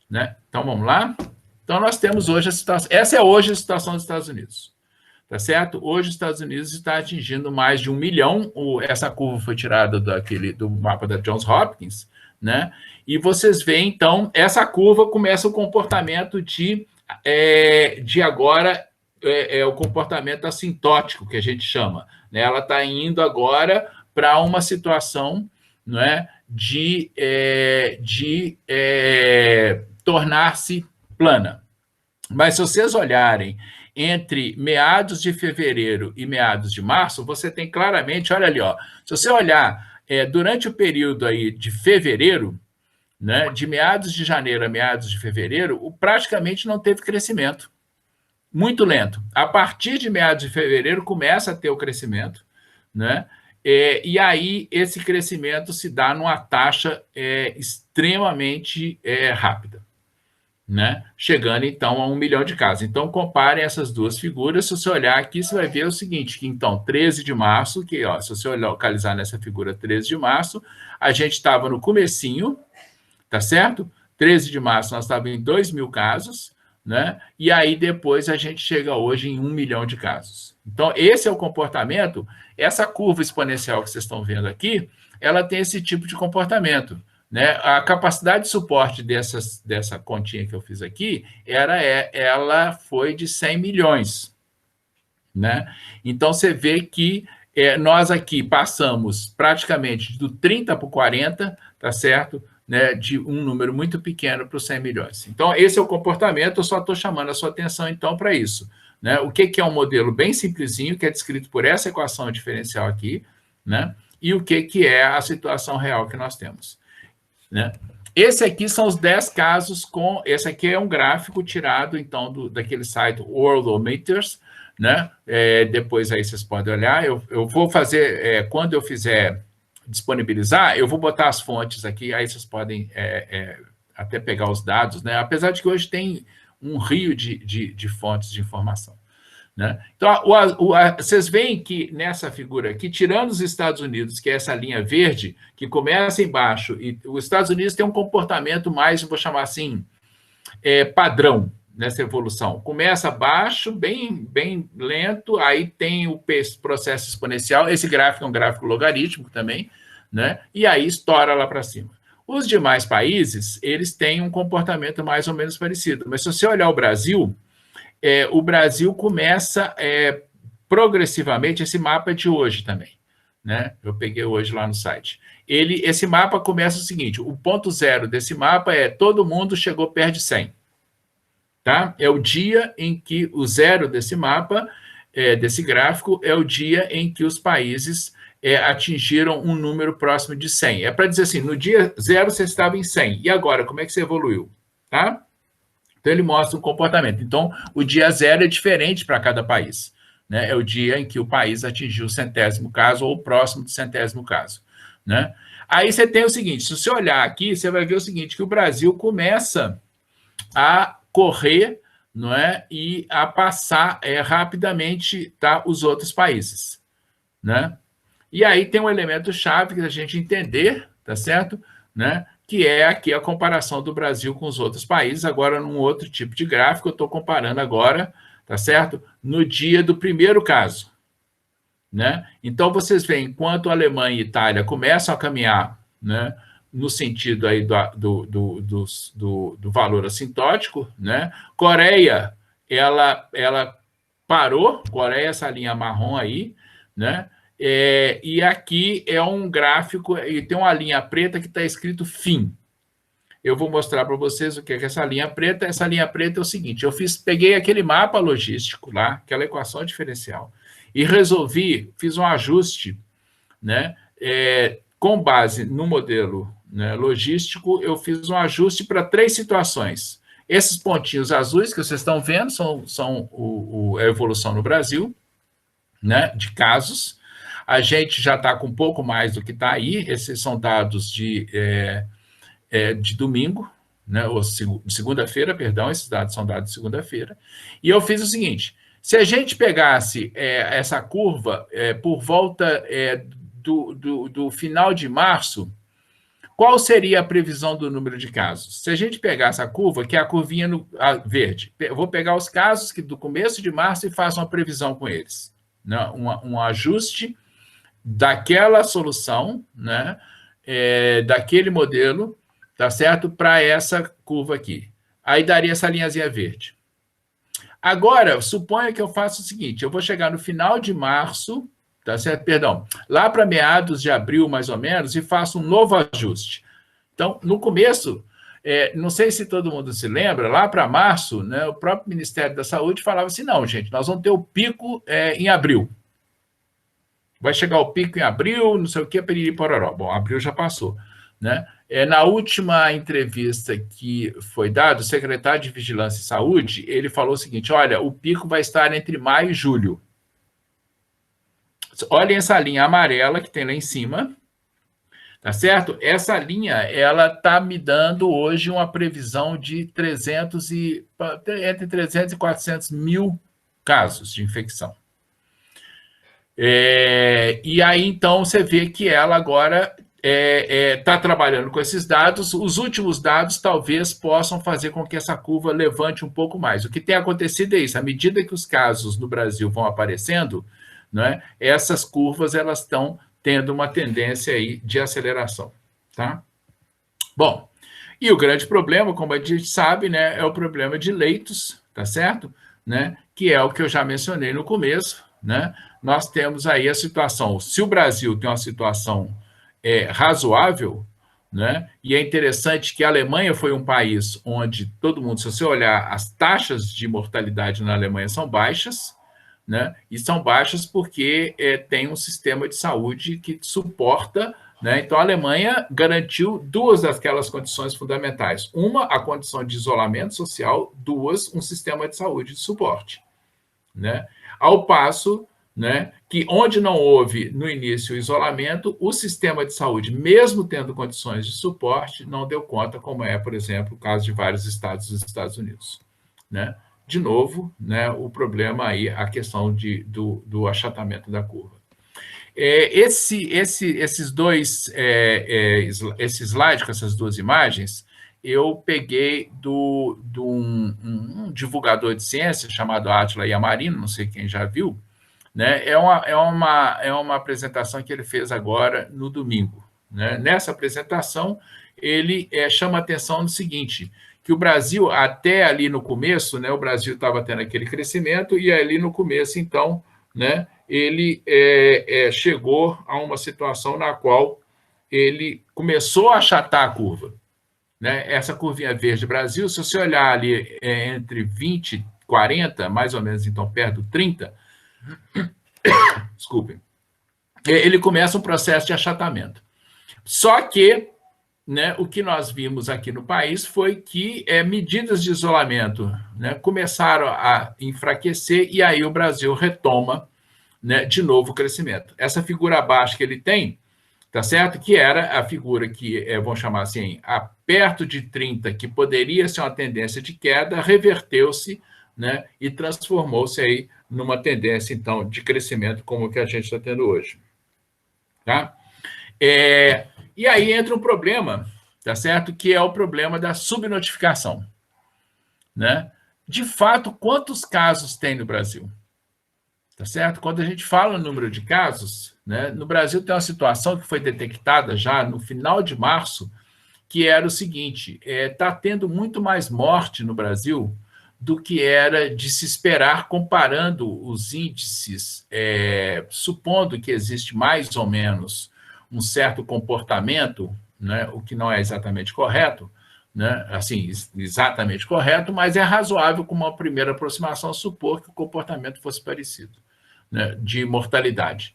Né? Então, vamos lá? Então, nós temos hoje a situação... Essa é hoje a situação dos Estados Unidos. Tá certo? Hoje os Estados Unidos está atingindo mais de 1 milhão. Essa curva foi tirada do mapa da Johns Hopkins, né? E vocês veem, então, essa curva começa o comportamento de agora, o comportamento assintótico, que a gente chama. Né? Ela está indo agora para uma situação, não é, de tornar-se plana. Mas se vocês olharem entre meados de fevereiro e meados de março, você tem claramente, olha ali, ó, se você olhar durante o período aí de fevereiro, né, de meados de janeiro a meados de fevereiro, praticamente não teve crescimento. Muito lento. A partir de meados de fevereiro começa a ter o crescimento, né? E aí esse crescimento se dá numa taxa extremamente rápida. Né? Chegando, então, a 1 milhão de casos. Então, comparem essas duas figuras. Se você olhar aqui, você vai ver o seguinte, que, então, 13 de março, que, ó, se você localizar nessa figura 13 de março, a gente estava no comecinho, tá certo? 13 de março, nós estávamos em 2 mil casos, né? E aí, depois, a gente chega hoje em 1 milhão de casos. Então, esse é o comportamento. Essa curva exponencial que vocês estão vendo aqui, ela tem esse tipo de comportamento. Né? A capacidade de suporte dessa continha que eu fiz aqui, ela foi de 100 milhões. Né? Então, você vê que nós aqui passamos praticamente do 30 para o 40, tá certo? Né? De um número muito pequeno para os 100 milhões. Então, esse é o comportamento, eu só estou chamando a sua atenção, então, para isso. Né? O que é um modelo bem simplesinho, que é descrito por essa equação diferencial aqui, né? E o que é a situação real que nós temos. Né? Esse aqui são os 10 casos com... Esse aqui é um gráfico tirado, então, daquele site Worldometers, né? Depois aí vocês podem olhar. Eu vou fazer, quando eu fizer disponibilizar, eu vou botar as fontes aqui, aí vocês podem até pegar os dados, né? Apesar de que hoje tem um rio de fontes de informação. Né? Então, vocês veem que nessa figura aqui, tirando os Estados Unidos, que é essa linha verde, que começa embaixo, e os Estados Unidos têm um comportamento mais, vou chamar assim, padrão nessa evolução. Começa baixo, bem lento, aí tem o processo exponencial, esse gráfico é um gráfico logarítmico também, né? E aí estoura lá para cima. Os demais países, eles têm um comportamento mais ou menos parecido, mas se você olhar o Brasil começa progressivamente, esse mapa é de hoje também, né? Eu peguei hoje lá no site. Esse mapa começa o seguinte, o ponto zero desse mapa todo mundo chegou perto de 100. Tá? É o dia em que o zero desse mapa, desse gráfico, é o dia em que os países atingiram um número próximo de 100. É para dizer assim, no dia zero você estava em 100, e agora, como é que você evoluiu? Tá? Então, ele mostra o comportamento. Então, o dia zero é diferente para cada país. Né? É o dia em que o país atingiu o 100º caso ou próximo do 100º caso. Né? Aí você tem o seguinte, se você olhar aqui, você vai ver o seguinte, que o Brasil começa a correr, não é? E a passar rapidamente, tá, os outros países. Né? E aí tem um elemento-chave que a gente entender, tá certo? Né? Que é aqui a comparação do Brasil com os outros países, agora num outro tipo de gráfico, eu estou comparando agora, tá certo? No dia do primeiro caso. Né? Então, vocês veem, enquanto a Alemanha e a Itália começam a caminhar, né, no sentido aí do valor assintótico, né? Coreia, ela parou, Coreia, essa linha marrom aí, né? E aqui é um gráfico, e tem uma linha preta que está escrito fim. Eu vou mostrar para vocês o que é essa linha preta. Essa linha preta é o seguinte, eu peguei aquele mapa logístico lá, aquela equação diferencial, e fiz um ajuste, né, com base no modelo, né, logístico, eu fiz um ajuste para 3 situações. Esses pontinhos azuis que vocês estão vendo são a evolução no Brasil, né, de casos. A gente já está com um pouco mais do que está aí, esses são dados de domingo, né, ou segunda-feira, perdão, esses dados são dados de segunda-feira, e eu fiz o seguinte, se a gente pegasse essa curva por volta do final de março, qual seria a previsão do número de casos? Se a gente pegar essa curva, que é a curvinha verde, eu vou pegar os casos do começo de março e faço uma previsão com eles, né, um ajuste daquela solução, né, daquele modelo, tá certo? Para essa curva aqui. Aí daria essa linhazinha verde. Agora, suponha que eu faça o seguinte, eu vou chegar no final de março, tá certo? Perdão, lá para meados de abril, mais ou menos, e faço um novo ajuste. Então, no começo, não sei se todo mundo se lembra, lá para março, né, o próprio Ministério da Saúde falava assim, não, gente, nós vamos ter o pico em abril. Vai chegar o pico em abril, não sei o que, periri, pororó. Bom, abril já passou, né? Na última entrevista que foi dada, o secretário de Vigilância e Saúde, ele falou o seguinte, olha, o pico vai estar entre maio e julho. Olhem essa linha amarela que tem lá em cima, tá certo? Essa linha, ela está me dando hoje uma previsão de entre 300 e 400 mil casos de infecção. E aí, então, você vê que ela agora está trabalhando com esses dados. Os últimos dados talvez possam fazer com que essa curva levante um pouco mais. O que tem acontecido é isso, à medida que os casos no Brasil vão aparecendo, né, essas curvas elas estão tendo uma tendência aí de aceleração. Tá? Bom, e o grande problema, como a gente sabe, né, é o problema de leitos, tá certo? Né, que é o que eu já mencionei no começo, né? Nós temos aí a situação, se o Brasil tem uma situação razoável, né? E é interessante que a Alemanha foi um país onde todo mundo, se você olhar, as taxas de mortalidade na Alemanha são baixas, né? E são baixas porque tem um sistema de saúde que suporta, né? Então, a Alemanha garantiu duas daquelas condições fundamentais. Uma, a condição de isolamento social, duas, um sistema de saúde de suporte, né? Ao passo, né, que onde não houve no início o isolamento, o sistema de saúde, mesmo tendo condições de suporte, não deu conta, como por exemplo, o caso de vários estados dos Estados Unidos, né? De novo, né, o problema aí, a questão do achatamento da curva. Esse slide com essas duas imagens, eu peguei de um divulgador de ciência chamado Átila Yamarino, não sei quem já viu, né? É uma apresentação que ele fez agora no domingo, né? Nessa apresentação, ele chama a atenção no seguinte, que o Brasil, até ali no começo, né, o Brasil estava tendo aquele crescimento, e ali no começo, então, né, ele chegou a uma situação na qual ele começou a achatar a curva, né? Essa curvinha verde Brasil, se você olhar ali entre 20 e 40, mais ou menos, então, perto do 30, desculpem, ele começa um processo de achatamento. Só que, né, o que nós vimos aqui no país foi que medidas de isolamento, né, começaram a enfraquecer, e aí o Brasil retoma, né, de novo o crescimento. Essa figura abaixo que ele tem, tá certo? Que era a figura que, vamos chamar assim, perto de 30, que poderia ser uma tendência de queda, reverteu-se, né, e transformou-se aí numa tendência, então, de crescimento como que a gente está tendo hoje. Tá? E aí entra um problema, tá certo? Que é o problema da subnotificação, né? De fato, quantos casos tem no Brasil? Tá certo? Quando a gente fala no número de casos, né, no Brasil tem uma situação que foi detectada já no final de março, que era o seguinte, está tendo muito mais morte no Brasil do que era de se esperar, comparando os índices, supondo que existe mais ou menos um certo comportamento, né, o que não é exatamente correto, né, assim, exatamente correto, mas é razoável, com uma primeira aproximação, supor que o comportamento fosse parecido, né, de mortalidade.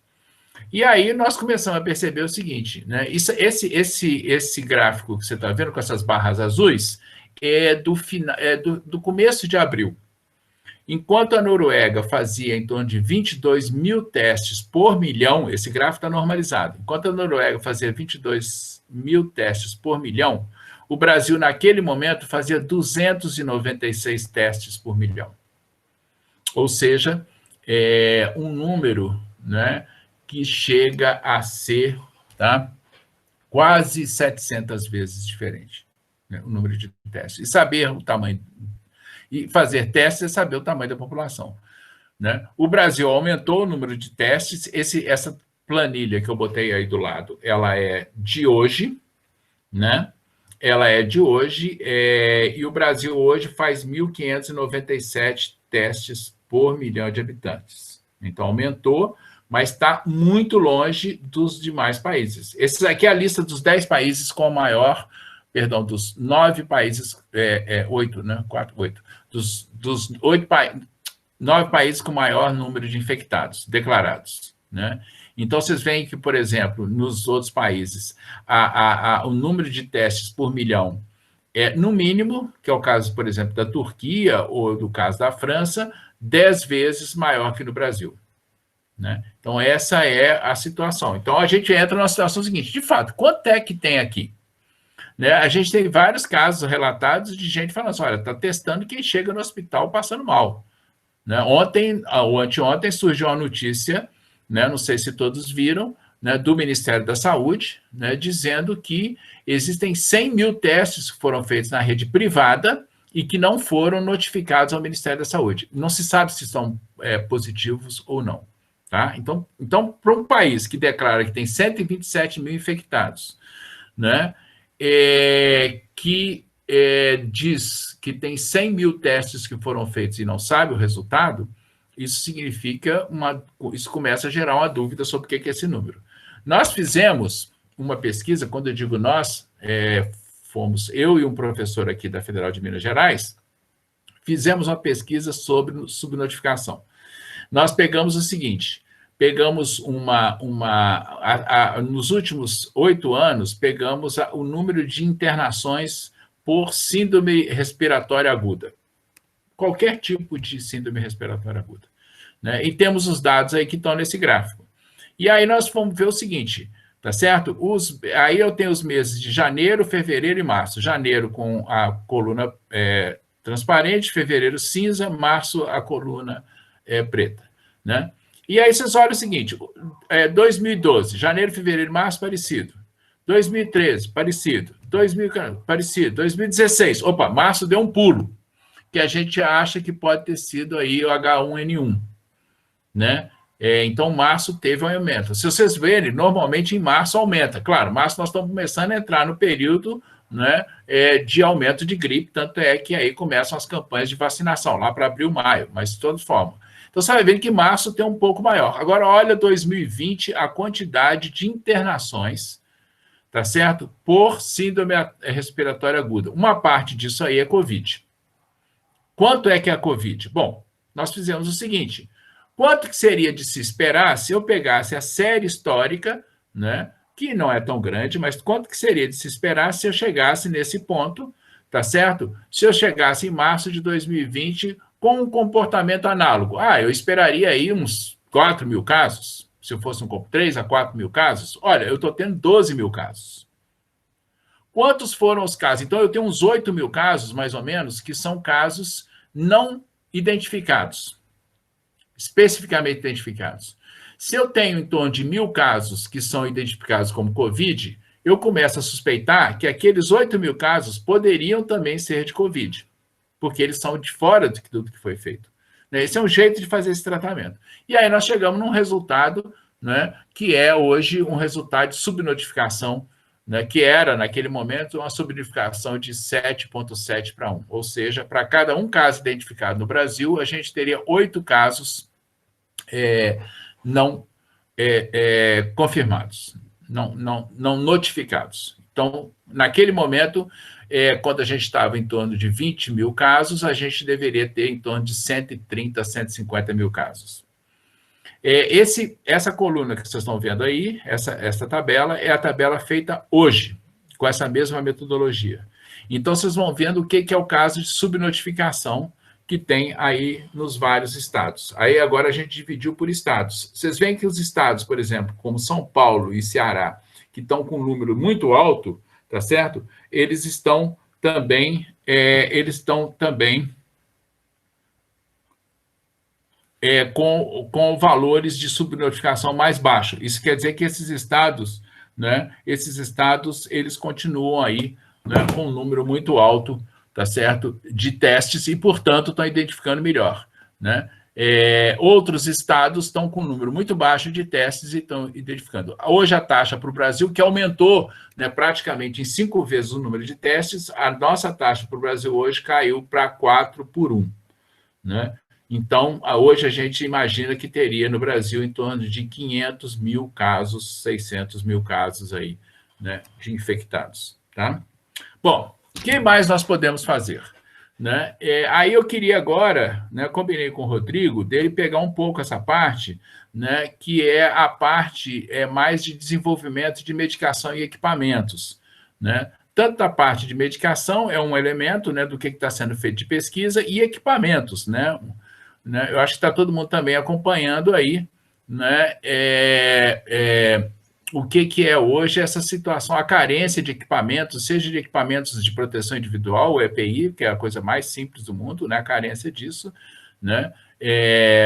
E aí nós começamos a perceber o seguinte, né, esse gráfico que você está vendo com essas barras azuis é do começo de abril. Enquanto a Noruega fazia em torno de 22 mil testes por milhão, esse gráfico está normalizado, enquanto a Noruega fazia 22 mil testes por milhão, o Brasil, naquele momento, fazia 296 testes por milhão. Ou seja, é um número, né, que chega a ser, tá, quase 700 vezes diferente, né, o número de testes. E saber o tamanho... E fazer testes é saber o tamanho da população, né? O Brasil aumentou o número de testes. Essa planilha que eu botei aí do lado, ela é de hoje, né? Ela é de hoje, e o Brasil hoje faz 1.597 testes por milhão de habitantes. Então, aumentou, mas está muito longe dos demais países. Esses aqui é a lista dos 10 países com maior... Perdão, dos 9 países, 8, né? 8. Dos 9 países com maior número de infectados declarados, né? Então, vocês veem que, por exemplo, nos outros países, o número de testes por milhão é, no mínimo, que é o caso, por exemplo, da Turquia ou do caso da França, 10 vezes maior que no Brasil, né? Então, essa é a situação. Então, a gente entra numa situação seguinte, de fato, quanto é que tem aqui? Né? A gente tem vários casos relatados de gente falando assim, olha, está testando quem chega no hospital passando mal. Né? Ontem, ou anteontem, surgiu uma notícia, né, não sei se todos viram, né, do Ministério da Saúde, né, dizendo que existem 100 mil testes que foram feitos na rede privada e que não foram notificados ao Ministério da Saúde. Não se sabe se são positivos ou não. Tá? Então, para um país que declara que tem 127 mil infectados, né, que diz que tem 100 mil testes que foram feitos e não sabe o resultado, isso significa isso começa a gerar uma dúvida sobre o que é esse número. Nós fizemos uma pesquisa, quando eu digo nós, fomos eu e um professor aqui da Federal de Minas Gerais, fizemos uma pesquisa sobre subnotificação. Nós pegamos o seguinte, pegamos nos últimos 8 anos, pegamos o número de internações por síndrome respiratória aguda. Qualquer tipo de síndrome respiratória aguda. Né? E temos os dados aí que estão nesse gráfico. E aí nós fomos ver o seguinte, tá certo? Aí eu tenho os meses de janeiro, fevereiro e março. Janeiro com a coluna transparente, fevereiro cinza, março a coluna preta. Né? E aí vocês olham o seguinte, 2012, janeiro, fevereiro, março, parecido. 2013, parecido. 2014, parecido. 2016, opa, março deu um pulo, que a gente acha que pode ter sido aí o H1N1, né? Então, março teve um aumento. Se vocês verem, normalmente em março aumenta. Claro, março nós estamos começando a entrar no período, né, de aumento de gripe, tanto é que aí começam as campanhas de vacinação, lá para abril, maio, mas de toda forma. Então, você vai ver que março tem um pouco maior. Agora, olha 2020, a quantidade de internações, tá certo? Por síndrome respiratória aguda. Uma parte disso aí é Covid. Quanto é que é a Covid? Bom, nós fizemos o seguinte, quanto que seria de se esperar se eu pegasse a série histórica, né, que não é tão grande, mas quanto que seria de se esperar se eu chegasse nesse ponto, tá certo? Se eu chegasse em março de 2020 com um comportamento análogo. Eu esperaria aí uns 4 mil casos, se eu fosse 3 a 4 mil casos. Olha, eu estou tendo 12 mil casos. Quantos foram os casos? Então, eu tenho uns 8 mil casos, mais ou menos, que são casos não identificados, especificamente identificados. Se eu tenho em torno de 1.000 casos que são identificados como Covid, eu começo a suspeitar que aqueles 8 mil casos poderiam também ser de Covid, porque eles são de fora de tudo que foi feito. Esse é um jeito de fazer esse tratamento. E aí nós chegamos num resultado, né, que é hoje um resultado de subnotificação, né, que era, naquele momento, uma subnotificação de 7,7 para 1. Ou seja, para cada um caso identificado no Brasil, a gente teria 8 casos não confirmados, não notificados. Então, naquele momento, quando a gente estava em torno de 20 mil casos, a gente deveria ter em torno de 130 a 150 mil casos. Essa coluna que vocês estão vendo aí, essa tabela, é a tabela feita hoje, com essa mesma metodologia. Então, vocês vão vendo o que é o caso de subnotificação, que tem aí nos vários estados. Aí agora a gente dividiu por estados. Vocês veem que os estados, por exemplo, como São Paulo e Ceará, que estão com um número muito alto, tá certo? Eles estão também com valores de subnotificação mais baixos. Isso quer dizer que esses estados, né, eles continuam aí, né, com um número muito alto, tá certo, de testes e, portanto, estão identificando melhor, né? Outros estados estão com um número muito baixo de testes e estão identificando. Hoje a taxa para o Brasil, que aumentou, né, praticamente em 5 vezes o número de testes, a nossa taxa para o Brasil hoje caiu para 4 por 1, né? Então, hoje a gente imagina que teria no Brasil em torno de 500 mil casos, 600 mil casos aí, né, de infectados, tá? Bom, o que mais nós podemos fazer? Né? Aí eu queria agora, né, combinei com o Rodrigo, dele pegar um pouco essa parte, né, que é a parte mais de desenvolvimento de medicação e equipamentos. Né? Tanto a parte de medicação é um elemento, né, do que está sendo feito de pesquisa, e equipamentos. Né? Eu acho que está todo mundo também acompanhando aí, né, o que é hoje essa situação, a carência de equipamentos, seja de equipamentos de proteção individual, o EPI, que é a coisa mais simples do mundo, né, a carência disso, né,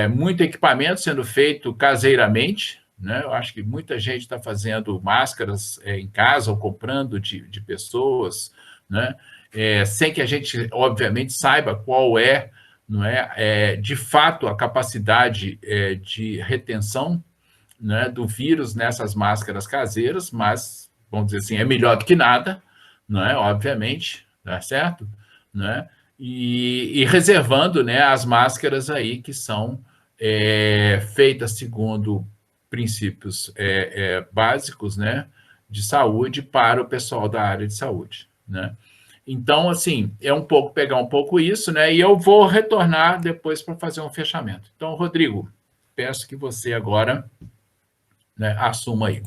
muito equipamento sendo feito caseiramente, né, eu acho que muita gente está fazendo máscaras em casa ou comprando de pessoas, né, sem que a gente, obviamente, saiba qual não é, de fato, a capacidade de retenção, né, do vírus nessas máscaras caseiras, mas, vamos dizer assim, é melhor do que nada, não é? Obviamente, tá certo? Né? E reservando, né, as máscaras aí que são feitas segundo princípios básicos, né, de saúde para o pessoal da área de saúde, né? Então, assim, pegar um pouco isso, né? E eu vou retornar depois para fazer um fechamento. Então, Rodrigo, peço que você agora, né, assuma aí.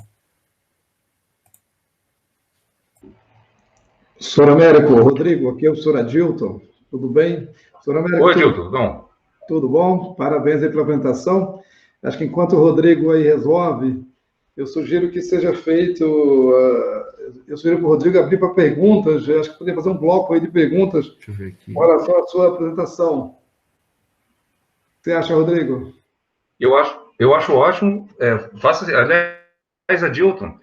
Senhor Américo, Rodrigo, aqui é o senhor Adilton, tudo bem? Senhor Américo, oi, Adilton, tudo bom? Tudo bom? Parabéns aí pela apresentação. Acho que enquanto o Rodrigo aí resolve, eu sugiro que seja feito, eu sugiro para o Rodrigo abrir para perguntas, acho que poderia fazer um bloco aí de perguntas com relação à sua apresentação. O que você acha, Rodrigo? Eu acho ótimo. Faça, aliás, Adilton,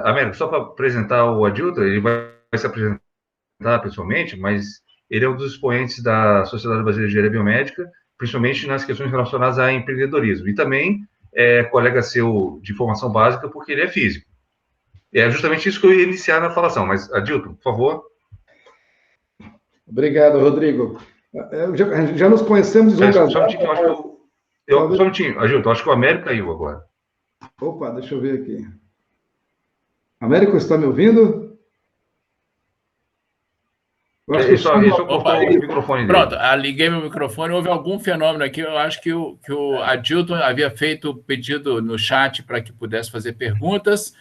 Américo, só para apresentar o Adilton, ele vai se apresentar pessoalmente, mas ele é um dos expoentes da Sociedade Brasileira de Engenharia Biomédica, principalmente nas questões relacionadas a empreendedorismo. E também é colega seu de formação básica, porque ele é físico. É justamente isso que eu ia iniciar na falação, mas, Adilton, por favor. Obrigado, Rodrigo. Já nos conhecemos de Só um minutinho, Adilton, acho que o Américo caiu agora. Opa, deixa eu ver aqui. Américo, está me ouvindo? Só cortou o microfone dele. Pronto, liguei meu microfone, houve algum fenômeno aqui, eu acho que o Adilton havia feito pedido no chat para que pudesse fazer perguntas,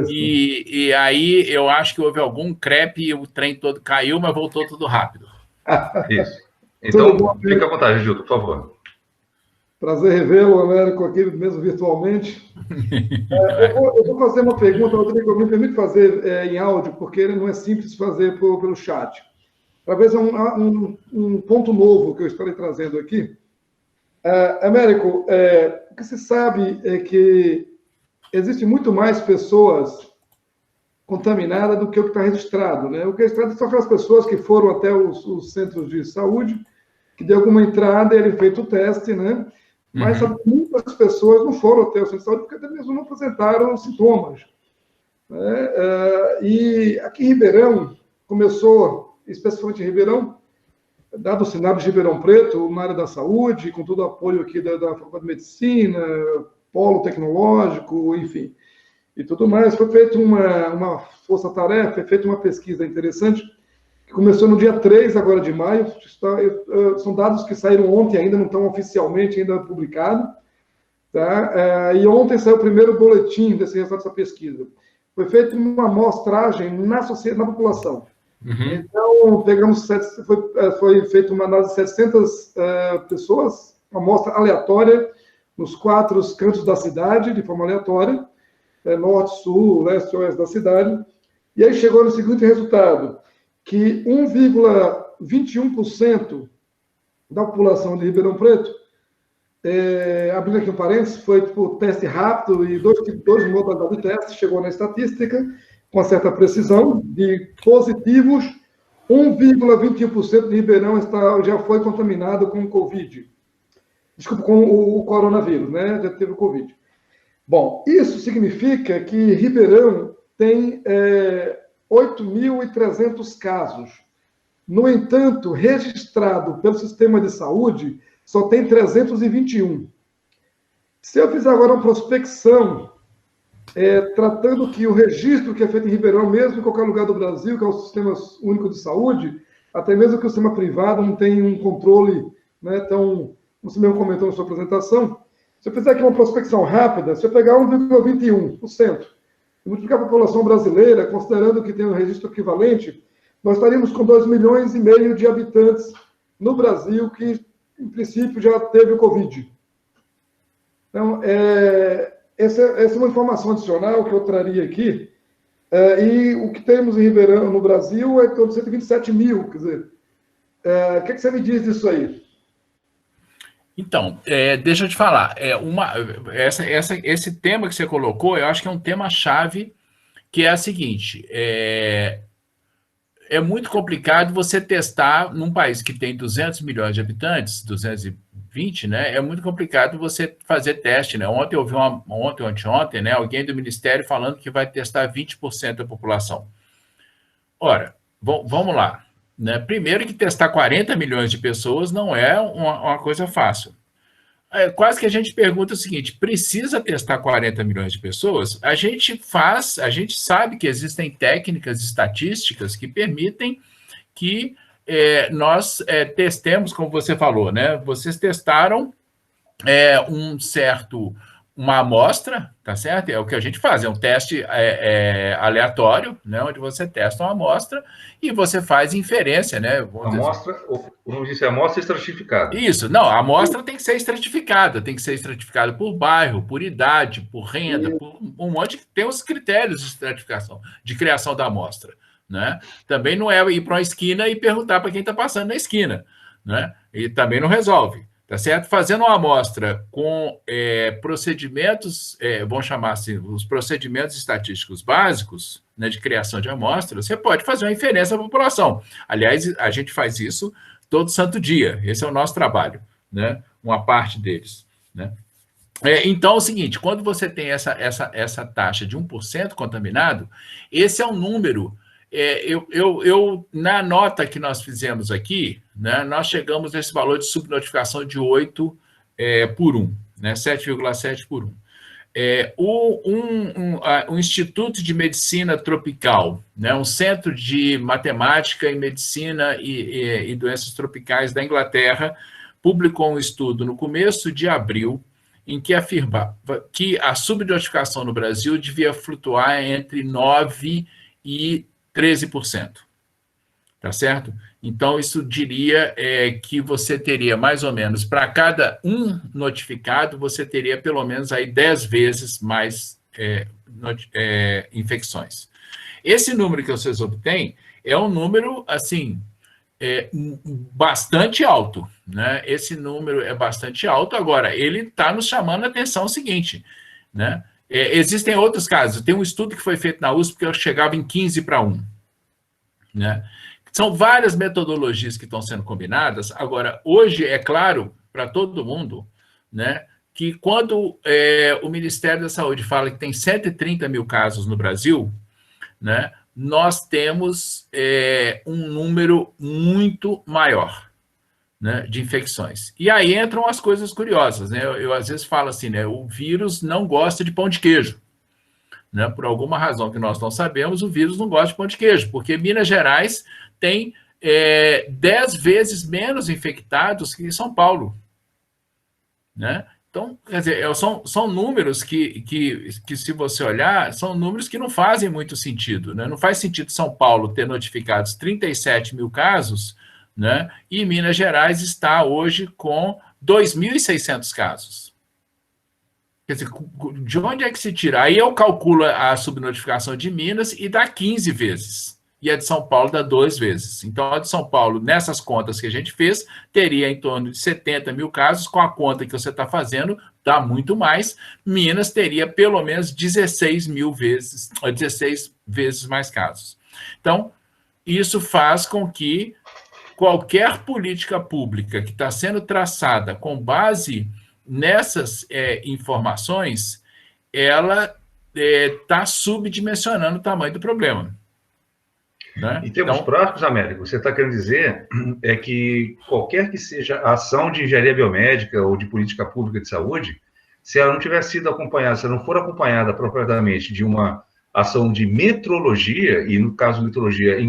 e aí eu acho que houve algum crepe e o trem todo caiu, mas voltou tudo rápido. Isso. Então, fica à vontade, Adilton, por favor. Prazer revê-lo, Américo, aqui mesmo virtualmente. Eu vou fazer uma pergunta, Rodrigo, me permite fazer em áudio, porque ele não é simples fazer pelo chat. Talvez um ponto novo que eu estarei trazendo aqui. Américo, o que se sabe é que existe muito mais pessoas contaminadas do que o que está registrado, né? O que é registrado são aquelas pessoas que foram até os centros de saúde, que deu alguma entrada e ele feito o teste, né? Mas muitas pessoas não foram até o centro de saúde porque até mesmo não apresentaram sintomas. Né? E aqui em Ribeirão, começou, especificamente em Ribeirão, dado o cenário de Ribeirão Preto, na área da saúde, com todo o apoio aqui da Faculdade de Medicina, polo tecnológico, enfim, e tudo mais, foi feita uma força-tarefa, foi feita uma pesquisa interessante, que começou no dia 3 agora de maio, são dados que saíram ontem ainda, não estão oficialmente ainda publicados, tá? E ontem saiu o primeiro boletim desse resultado dessa pesquisa. Foi feita uma amostragem na população. Uhum. Então, foi feita uma análise de 700 pessoas, uma amostra aleatória, nos 4 cantos da cidade, de forma aleatória, norte, sul, leste e oeste da cidade, e aí chegou no seguinte resultado, que 1,21% da população de Ribeirão Preto, abrindo aqui um parênteses, foi por teste rápido e dois modalidades de teste, chegou na estatística, com certa precisão, de positivos, 1,21% de Ribeirão já foi contaminado com o Covid. Desculpa, com o coronavírus, né? Já teve o Covid. Bom, isso significa que Ribeirão tem 8.300 casos. No entanto, registrado pelo sistema de saúde, só tem 321. Se eu fizer agora uma prospecção, tratando que o registro que é feito em Ribeirão, mesmo em qualquer lugar do Brasil, que é o Sistema Único de Saúde, até mesmo que o sistema privado não tem um controle, né, tão, você mesmo comentou na sua apresentação, se eu fizer aqui uma prospecção rápida, se eu pegar 1,21% e multiplicar a população brasileira, considerando que tem um registro equivalente, nós estaríamos com 2,5 milhões de habitantes no Brasil que, em princípio, já teve o Covid. Então, essa é uma informação adicional que eu traria aqui. E o que temos em Ribeirão, no Brasil, é em torno de 127 mil. Quer dizer, o que você me diz disso aí? Então, deixa eu te falar. Esse tema que você colocou, eu acho que é um tema-chave, que é a seguinte: é muito complicado você testar num país que tem 200 milhões de habitantes, 220, né? É muito complicado você fazer teste, né? Ontem eu vi anteontem, né? Alguém do Ministério falando que vai testar 20% da população. Ora, vamos lá, né? Primeiro que testar 40 milhões de pessoas não é uma coisa fácil. Quase que a gente pergunta o seguinte: precisa testar 40 milhões de pessoas? A gente sabe que existem técnicas estatísticas que permitem que nós testemos, como você falou, né? Vocês testaram uma amostra, tá certo? É o que a gente faz, é um teste aleatório, né? Onde você testa uma amostra e você faz inferência, né? Amostra, vamos dizer, amostra estratificada. Isso, não, a amostra tem que ser estratificada por bairro, por idade, por renda, por um monte, tem os critérios de estratificação, de criação da amostra, né? Também não é ir para uma esquina e perguntar para quem está passando na esquina, né? E também não resolve. Tá certo? Fazendo uma amostra com procedimentos, vamos chamar assim, os procedimentos estatísticos básicos, né, de criação de amostra, você pode fazer uma inferência da população. Aliás, a gente faz isso todo santo dia. Esse é o nosso trabalho, né? Uma parte deles, né? Então, é o seguinte, quando você tem essa taxa de 1% contaminado, esse é um número... na nota que nós fizemos aqui, né, nós chegamos a esse valor de subnotificação de 8 por 1, né, 7,7 por 1. O Instituto de Medicina Tropical, né, um centro de matemática e medicina e doenças tropicais da Inglaterra, publicou um estudo no começo de abril em que afirmava que a subnotificação no Brasil devia flutuar entre 9% e 13%, tá certo? Então, isso diria que você teria mais ou menos, para cada um notificado, você teria pelo menos aí 10 vezes mais infecções. Esse número que vocês obtêm é um número, assim, bastante alto, né? Esse número é bastante alto. Agora, ele está nos chamando a atenção o seguinte, né? Existem outros casos. Tem um estudo que foi feito na USP que eu chegava em 15 para 1. Né? São várias metodologias que estão sendo combinadas. Agora, hoje é claro para todo mundo, né, que quando o Ministério da Saúde fala que tem 130 mil casos no Brasil, né, nós temos um número muito maior, né, de infecções. E aí entram as coisas curiosas, né? Eu às vezes falo assim, né, o vírus não gosta de pão de queijo, né? Por alguma razão que nós não sabemos, o vírus não gosta de pão de queijo, porque Minas Gerais tem 10 vezes menos infectados que São Paulo, né? Então, quer dizer, são números que, se você olhar, são números que não fazem muito sentido, né? Não faz sentido São Paulo ter notificados 37 mil casos, né? E Minas Gerais está hoje com 2.600 casos. Quer dizer, de onde é que se tira? Aí eu calculo a subnotificação de Minas e dá 15 vezes. E a de São Paulo dá 2 vezes. Então, a de São Paulo, nessas contas que a gente fez, teria em torno de 70 mil casos. Com a conta que você está fazendo, dá muito mais. Minas teria pelo menos 16 vezes mais casos. Então, isso faz com que qualquer política pública que está sendo traçada com base nessas informações, ela está subdimensionando o tamanho do problema. Né? Em termos práticos, Américo, você está querendo dizer é que qualquer que seja a ação de engenharia biomédica ou de política pública de saúde, se ela não tiver sido acompanhada, se ela não for acompanhada apropriadamente de uma ação de metrologia, e no caso metrologia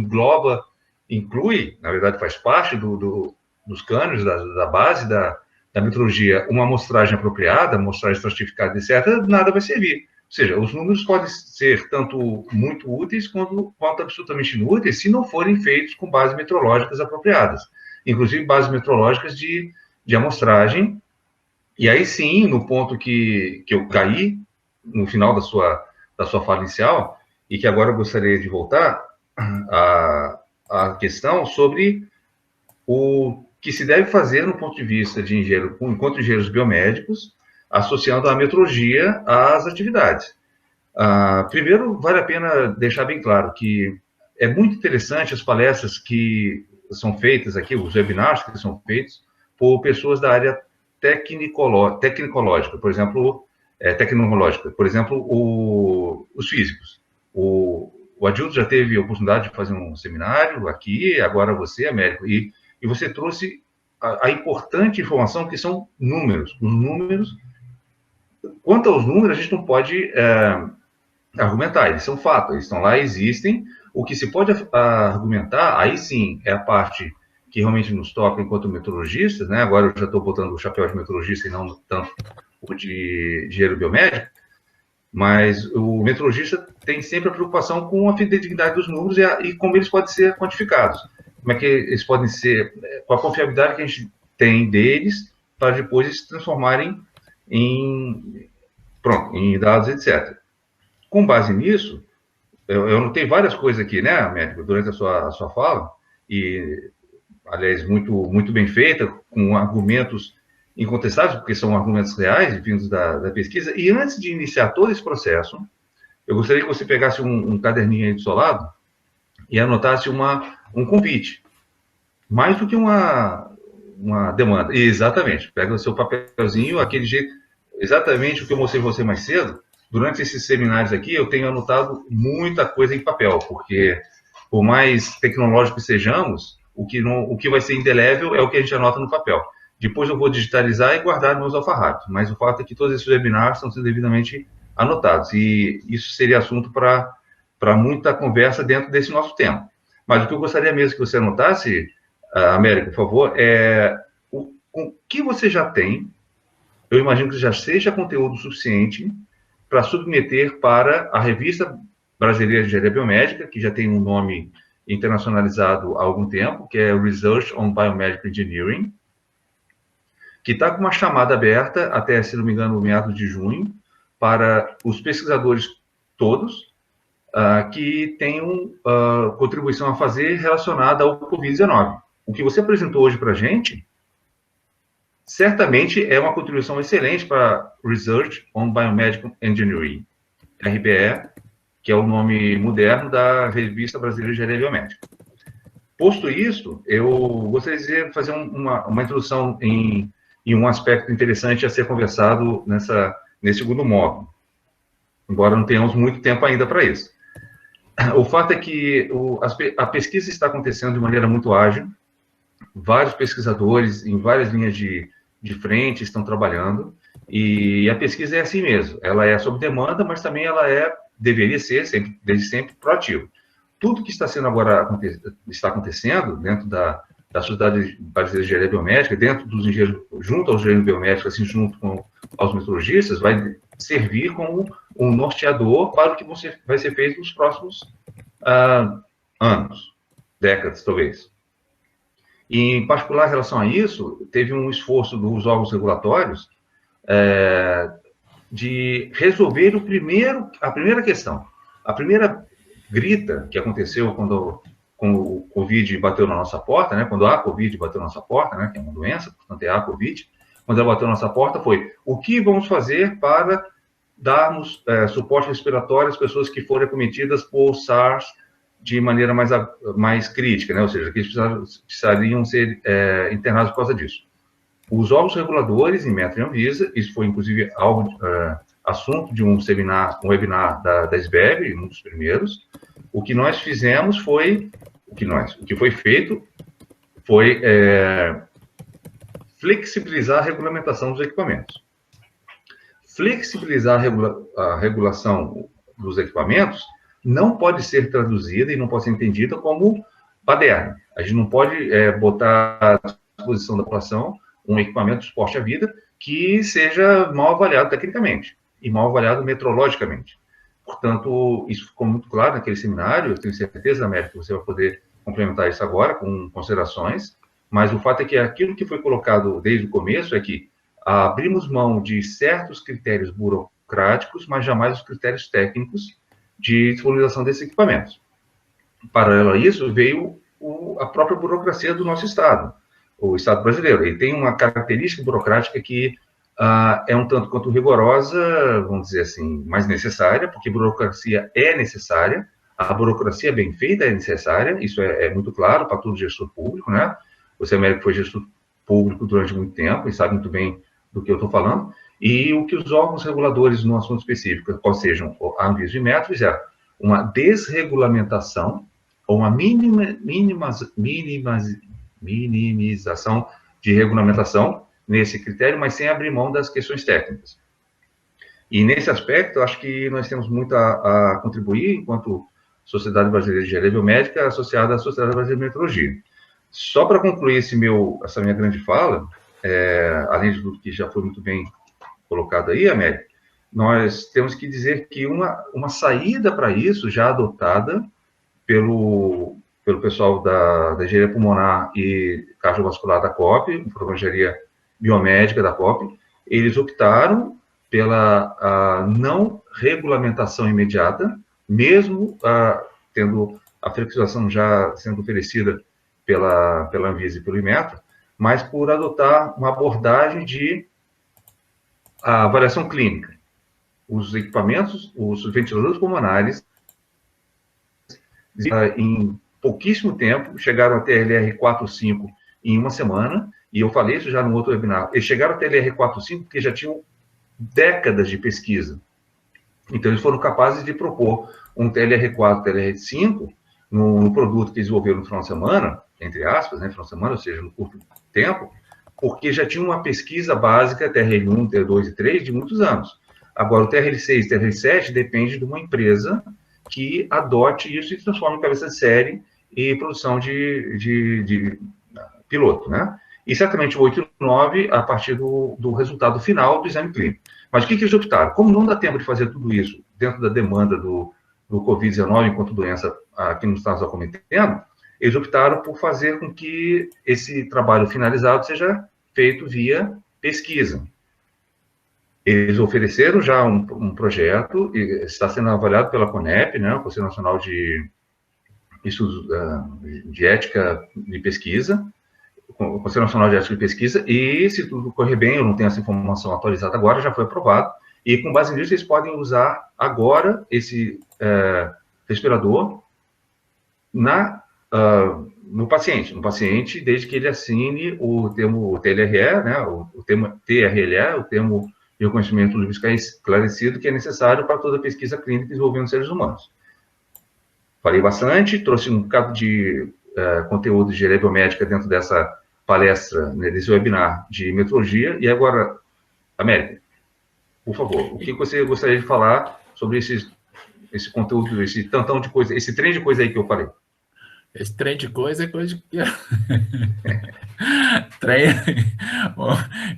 inclui, na verdade faz parte dos cânones, da base da metrologia, uma amostragem apropriada, amostragem estratificada, etc., nada vai servir. Ou seja, os números podem ser tanto muito úteis quanto absolutamente inúteis se não forem feitos com bases metrológicas apropriadas, inclusive bases metrológicas de amostragem. E aí sim, no ponto que eu caí, no final da sua fala inicial, e que agora eu gostaria de voltar, a questão sobre o que se deve fazer no ponto de vista de engenheiro, enquanto engenheiros biomédicos, associando a metrologia às atividades. Primeiro, vale a pena deixar bem claro que é muito interessante as palestras que são feitas aqui, os webinars que são feitos por pessoas da área tecnológica, por exemplo, os físicos. O Adilto já teve a oportunidade de fazer um seminário aqui, agora você, Américo, e você trouxe a importante informação que são números. Os números, quanto aos números, a gente não pode argumentar, eles são fatos, eles estão lá, existem. O que se pode argumentar, aí sim, é a parte que realmente nos toca enquanto metrologistas, né? Agora eu já estou botando o chapéu de metrologista e não tanto o de engenheiro biomédico, mas o metrologista tem sempre a preocupação com a fidedignidade dos números e como eles podem ser quantificados. Como é que eles podem ser, com a confiabilidade que a gente tem deles, para depois eles se transformarem em dados, etc. Com base nisso, eu notei várias coisas aqui, né, Américo, durante a sua fala, e, aliás, muito bem feita, com argumentos incontestáveis, porque são argumentos reais, vindos da pesquisa. E antes de iniciar todo esse processo, eu gostaria que você pegasse um caderninho aí do seu lado e anotasse um convite, mais do que uma demanda. Exatamente, pega o seu papelzinho, aquele jeito, exatamente o que eu mostrei para você mais cedo. Durante esses seminários aqui, eu tenho anotado muita coisa em papel, porque por mais tecnológico que sejamos, o que vai ser indelével é o que a gente anota no papel. Depois eu vou digitalizar e guardar nos meus alfarrábios, mas o fato é que todos esses webinars estão sendo devidamente anotados, e isso seria assunto para muita conversa dentro desse nosso tema. Mas o que eu gostaria mesmo que você anotasse, Américo, por favor, com o que você já tem, eu imagino que já seja conteúdo suficiente para submeter para a Revista Brasileira de Engenharia Biomédica, que já tem um nome internacionalizado há algum tempo, que é Research on Biomedical Engineering, que está com uma chamada aberta até, se não me engano, meados de junho, para os pesquisadores todos que tenham contribuição a fazer relacionada ao Covid-19. O que você apresentou hoje para a gente, certamente é uma contribuição excelente para Research on Biomedical Engineering, RBE, que é o nome moderno da Revista Brasileira de Engenharia Biomédica. Posto isso, eu gostaria de fazer uma introdução em um aspecto interessante a ser conversado nesse segundo módulo, embora não tenhamos muito tempo ainda para isso. O fato é que a pesquisa está acontecendo de maneira muito ágil, vários pesquisadores em várias linhas de frente estão trabalhando, e a pesquisa é assim mesmo, ela é sob demanda, mas também ela deveria ser, desde sempre, proativa. Tudo que está acontecendo dentro da Sociedade Brasileira de Engenharia Biomédica, dentro dos engenheiros, junto aos engenheiros biomédicos, assim, junto com aos metrologistas, vai servir como um norteador para o que vai ser feito nos próximos anos, décadas, talvez. E, em particular, em relação a isso, teve um esforço dos órgãos regulatórios de resolver a primeira questão. A primeira grita que aconteceu quando o Covid bateu na nossa porta, né? Quando a Covid bateu na nossa porta, né? Que é uma doença, portanto é a Covid, quando ela bateu na nossa porta foi: o que vamos fazer para darmos suporte respiratório às pessoas que forem acometidas por SARS de maneira mais crítica, né? Ou seja, que eles precisariam ser internados por causa disso. Os órgãos reguladores, em Metro e Anvisa, isso foi inclusive assunto de um webinar da SBEB, um dos primeiros. O que nós fizemos foi, o que foi feito foi flexibilizar a regulamentação dos equipamentos. Flexibilizar a regulação dos equipamentos não pode ser traduzida e não pode ser entendida como baderna. A gente não pode botar à disposição da população um equipamento de suporte à vida que seja mal avaliado tecnicamente e mal avaliado metrologicamente. Portanto, isso ficou muito claro naquele seminário. Eu tenho certeza, Américo, que você vai poder complementar isso agora com considerações, mas o fato é que aquilo que foi colocado desde o começo é que abrimos mão de certos critérios burocráticos, mas jamais os critérios técnicos de disponibilização desses equipamentos. Paralelo a isso, veio a própria burocracia do nosso Estado, o Estado brasileiro. Ele tem uma característica burocrática que é um tanto quanto rigorosa, vamos dizer assim, mais necessária, porque burocracia é necessária, a burocracia bem feita é necessária, isso é muito claro para todo gestor público, né? Você, Américo, foi gestor público durante muito tempo e sabe muito bem do que eu estou falando, e o que os órgãos reguladores no assunto específico, qual sejam a Anvisa e Metro, fizeram uma desregulamentação ou uma minimização de regulamentação nesse critério, mas sem abrir mão das questões técnicas. E nesse aspecto, eu acho que nós temos muito a contribuir enquanto Sociedade Brasileira de Engenharia Biomédica associada à Sociedade Brasileira de Metrologia. Só para concluir essa minha grande fala, além de tudo que já foi muito bem colocado aí, Américo, nós temos que dizer que uma saída para isso, já adotada pelo pessoal da engenharia pulmonar e cardiovascular da COP, o programa de engenharia biomédica da COP, eles optaram pela não regulamentação imediata, mesmo tendo a flexibilização já sendo oferecida pela Anvisa e pelo Inmetro, mas por adotar uma abordagem de avaliação clínica. Os equipamentos, os ventiladores pulmonares, em pouquíssimo tempo, chegaram a TLR 4.5 em uma semana, e eu falei isso já no outro webinar, eles chegaram a TLR 4.5 porque já tinham décadas de pesquisa. Então, eles foram capazes de propor um TLR4, TLR5, no produto que desenvolveram no final de semana, entre aspas, né, final de semana, ou seja, no curto tempo, porque já tinha uma pesquisa básica, TRL1, TR2 e 3, de muitos anos. Agora, o TRL6 e TRL7 depende de uma empresa que adote isso e transforme em cabeça de série e produção de piloto, né? E certamente o 8 e 9 a partir do resultado final do exame clínico. Mas o que eles optaram? Como não dá tempo de fazer tudo isso dentro da demanda do Covid-19 enquanto doença aqui nos Estados acometendo, eles optaram por fazer com que esse trabalho finalizado seja feito via pesquisa. Eles ofereceram já um projeto, está sendo avaliado pela CONEP, né, o Conselho Nacional de Estudos de Ética de Pesquisa, o Conselho Nacional de Ética de Pesquisa, e se tudo correr bem, eu não tenho essa informação atualizada agora, já foi aprovado, e com base nisso eles podem usar agora esse respirador no paciente, desde que ele assine o termo TLRE, né, o termo TRLE, o termo de reconhecimento líquido esclarecido, que é necessário para toda pesquisa clínica envolvendo seres humanos. Falei bastante, trouxe um bocado de conteúdo de engenharia biomédica dentro dessa palestra, né, desse webinar de metrologia, e agora, América, por favor, o que você gostaria de falar sobre esse conteúdo, esse tantão de coisa, esse trem de coisa aí que eu falei? Esse trem de coisa é coisa de... trem...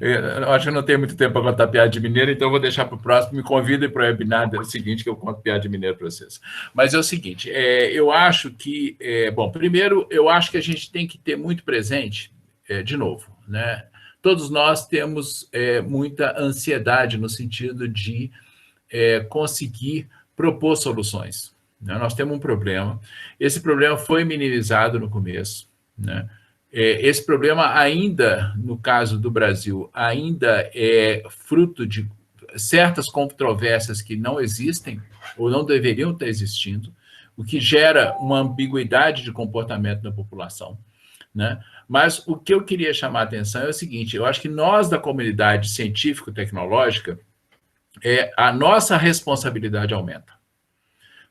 Eu acho que não tenho muito tempo para contar piada de mineiro, então eu vou deixar para o próximo. Me convidem para o webinar seguinte que eu conto piada de mineiro para vocês. Mas é o seguinte, eu acho que... bom, primeiro, eu acho que a gente tem que ter muito presente, de novo, né? Todos nós temos muita ansiedade no sentido de conseguir propor soluções. Né? Nós temos um problema. Esse problema foi minimizado no começo. Né? Esse problema ainda, no caso do Brasil, ainda é fruto de certas controvérsias que não existem ou não deveriam estar existindo, o que gera uma ambiguidade de comportamento da população. Né? Mas o que eu queria chamar a atenção é o seguinte, eu acho que nós, da comunidade científico-tecnológica, a nossa responsabilidade aumenta.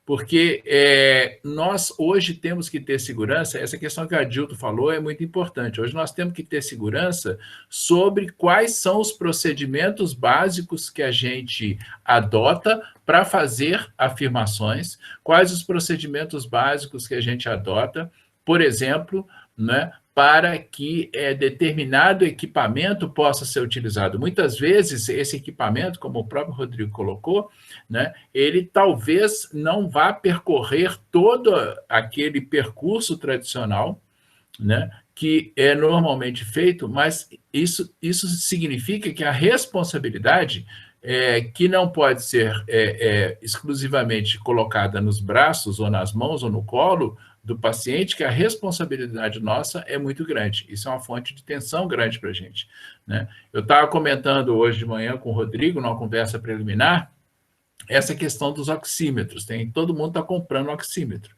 Porque nós hoje temos que ter segurança, essa questão que a Adilto falou é muito importante. Hoje nós temos que ter segurança sobre quais são os procedimentos básicos que a gente adota para fazer afirmações, quais os procedimentos básicos que a gente adota, por exemplo, né, para que determinado equipamento possa ser utilizado. Muitas vezes, esse equipamento, como o próprio Rodrigo colocou, né, ele talvez não vá percorrer todo aquele percurso tradicional, né, que é normalmente feito, mas isso significa que a responsabilidade que não pode ser exclusivamente colocada nos braços, ou nas mãos, ou no colo do paciente, que a responsabilidade nossa é muito grande. Isso é uma fonte de tensão grande para a gente. Né? Eu estava comentando hoje de manhã com o Rodrigo, numa conversa preliminar, essa questão dos oxímetros. Todo mundo está comprando oxímetro.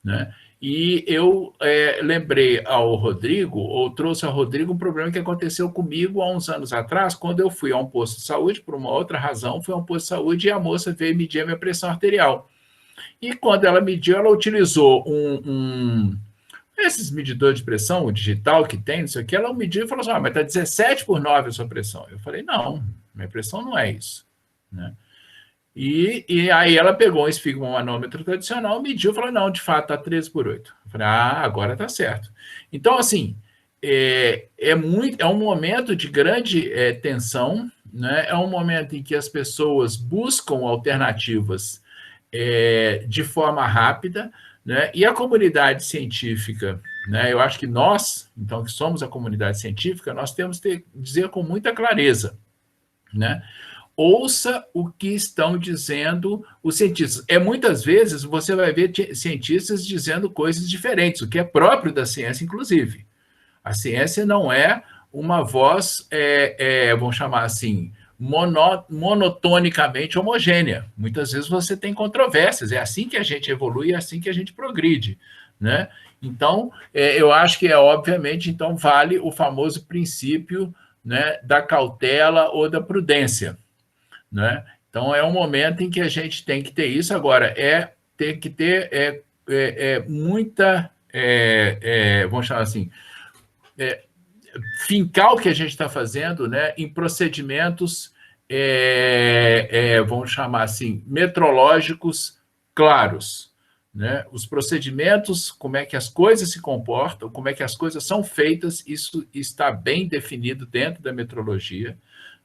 Né? E eu lembrei ao Rodrigo, ou trouxe ao Rodrigo um problema que aconteceu comigo há uns anos atrás, quando eu fui a um posto de saúde, por uma outra razão, fui a um posto de saúde e a moça veio medir a minha pressão arterial. E quando ela mediu, ela utilizou esses medidores de pressão, o digital que tem, não sei o que, ela mediu e falou assim, mas está 17/9 a sua pressão. Eu falei, não, minha pressão não é isso. Né? E aí ela pegou um esfigmomanômetro tradicional, mediu e falou, não, de fato, está 13/8. Eu falei, agora está certo. Então, assim, é um momento de grande tensão, né? É um momento em que as pessoas buscam alternativas de forma rápida, né? E a comunidade científica, né? Eu acho que nós, então, que somos a comunidade científica, nós temos que dizer com muita clareza, né? Ouça o que estão dizendo os cientistas. Muitas vezes você vai ver cientistas dizendo coisas diferentes, o que é próprio da ciência, inclusive. A ciência não é uma voz, vamos chamar assim, monotonicamente homogênea. Muitas vezes você tem controvérsias, é assim que a gente evolui, é assim que a gente progride, né? Então, eu acho que obviamente, então, vale o famoso princípio, né, da cautela ou da prudência, né? Então, é um momento em que a gente tem que ter isso. Agora, tem que ter muita, vamos chamar assim, fincar o que a gente está fazendo, né, em procedimentos, vamos chamar assim, metrológicos claros. Né? Os procedimentos, como é que as coisas se comportam, como é que as coisas são feitas, isso está bem definido dentro da metrologia,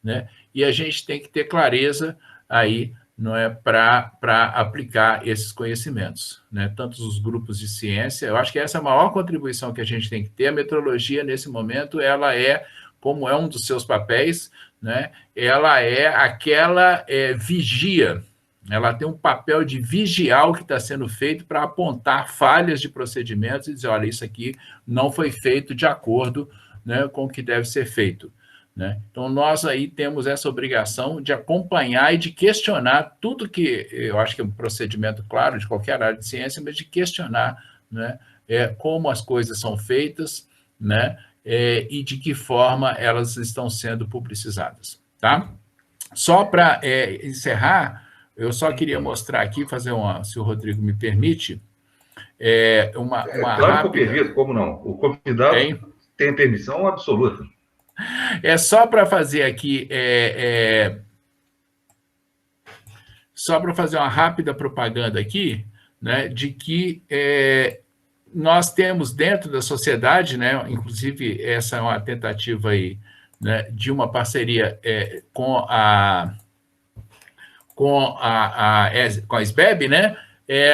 né? E a gente tem que ter clareza aí, não é, para aplicar esses conhecimentos, né? Tanto os grupos de ciência, eu acho que essa é a maior contribuição que a gente tem que ter. A metrologia, nesse momento, ela como é um dos seus papéis, né? Ela é aquela vigia, ela tem um papel de vigiar o que está sendo feito para apontar falhas de procedimentos e dizer, olha, isso aqui não foi feito de acordo, né, com o que deve ser feito. Né? Então, nós aí temos essa obrigação de acompanhar e de questionar tudo que, eu acho que é um procedimento claro de qualquer área de ciência, mas de questionar, né, como as coisas são feitas, né, e de que forma elas estão sendo publicizadas. Tá? Só para encerrar, eu só queria mostrar aqui, se o Rodrigo me permite, uma claro rápida... que eu permito, como não? O convidado tem permissão absoluta. Só para fazer aqui, só para fazer uma rápida propaganda aqui, né, de que nós temos dentro da sociedade, né, inclusive essa é uma tentativa aí, né, de uma parceria com a SBEB, né?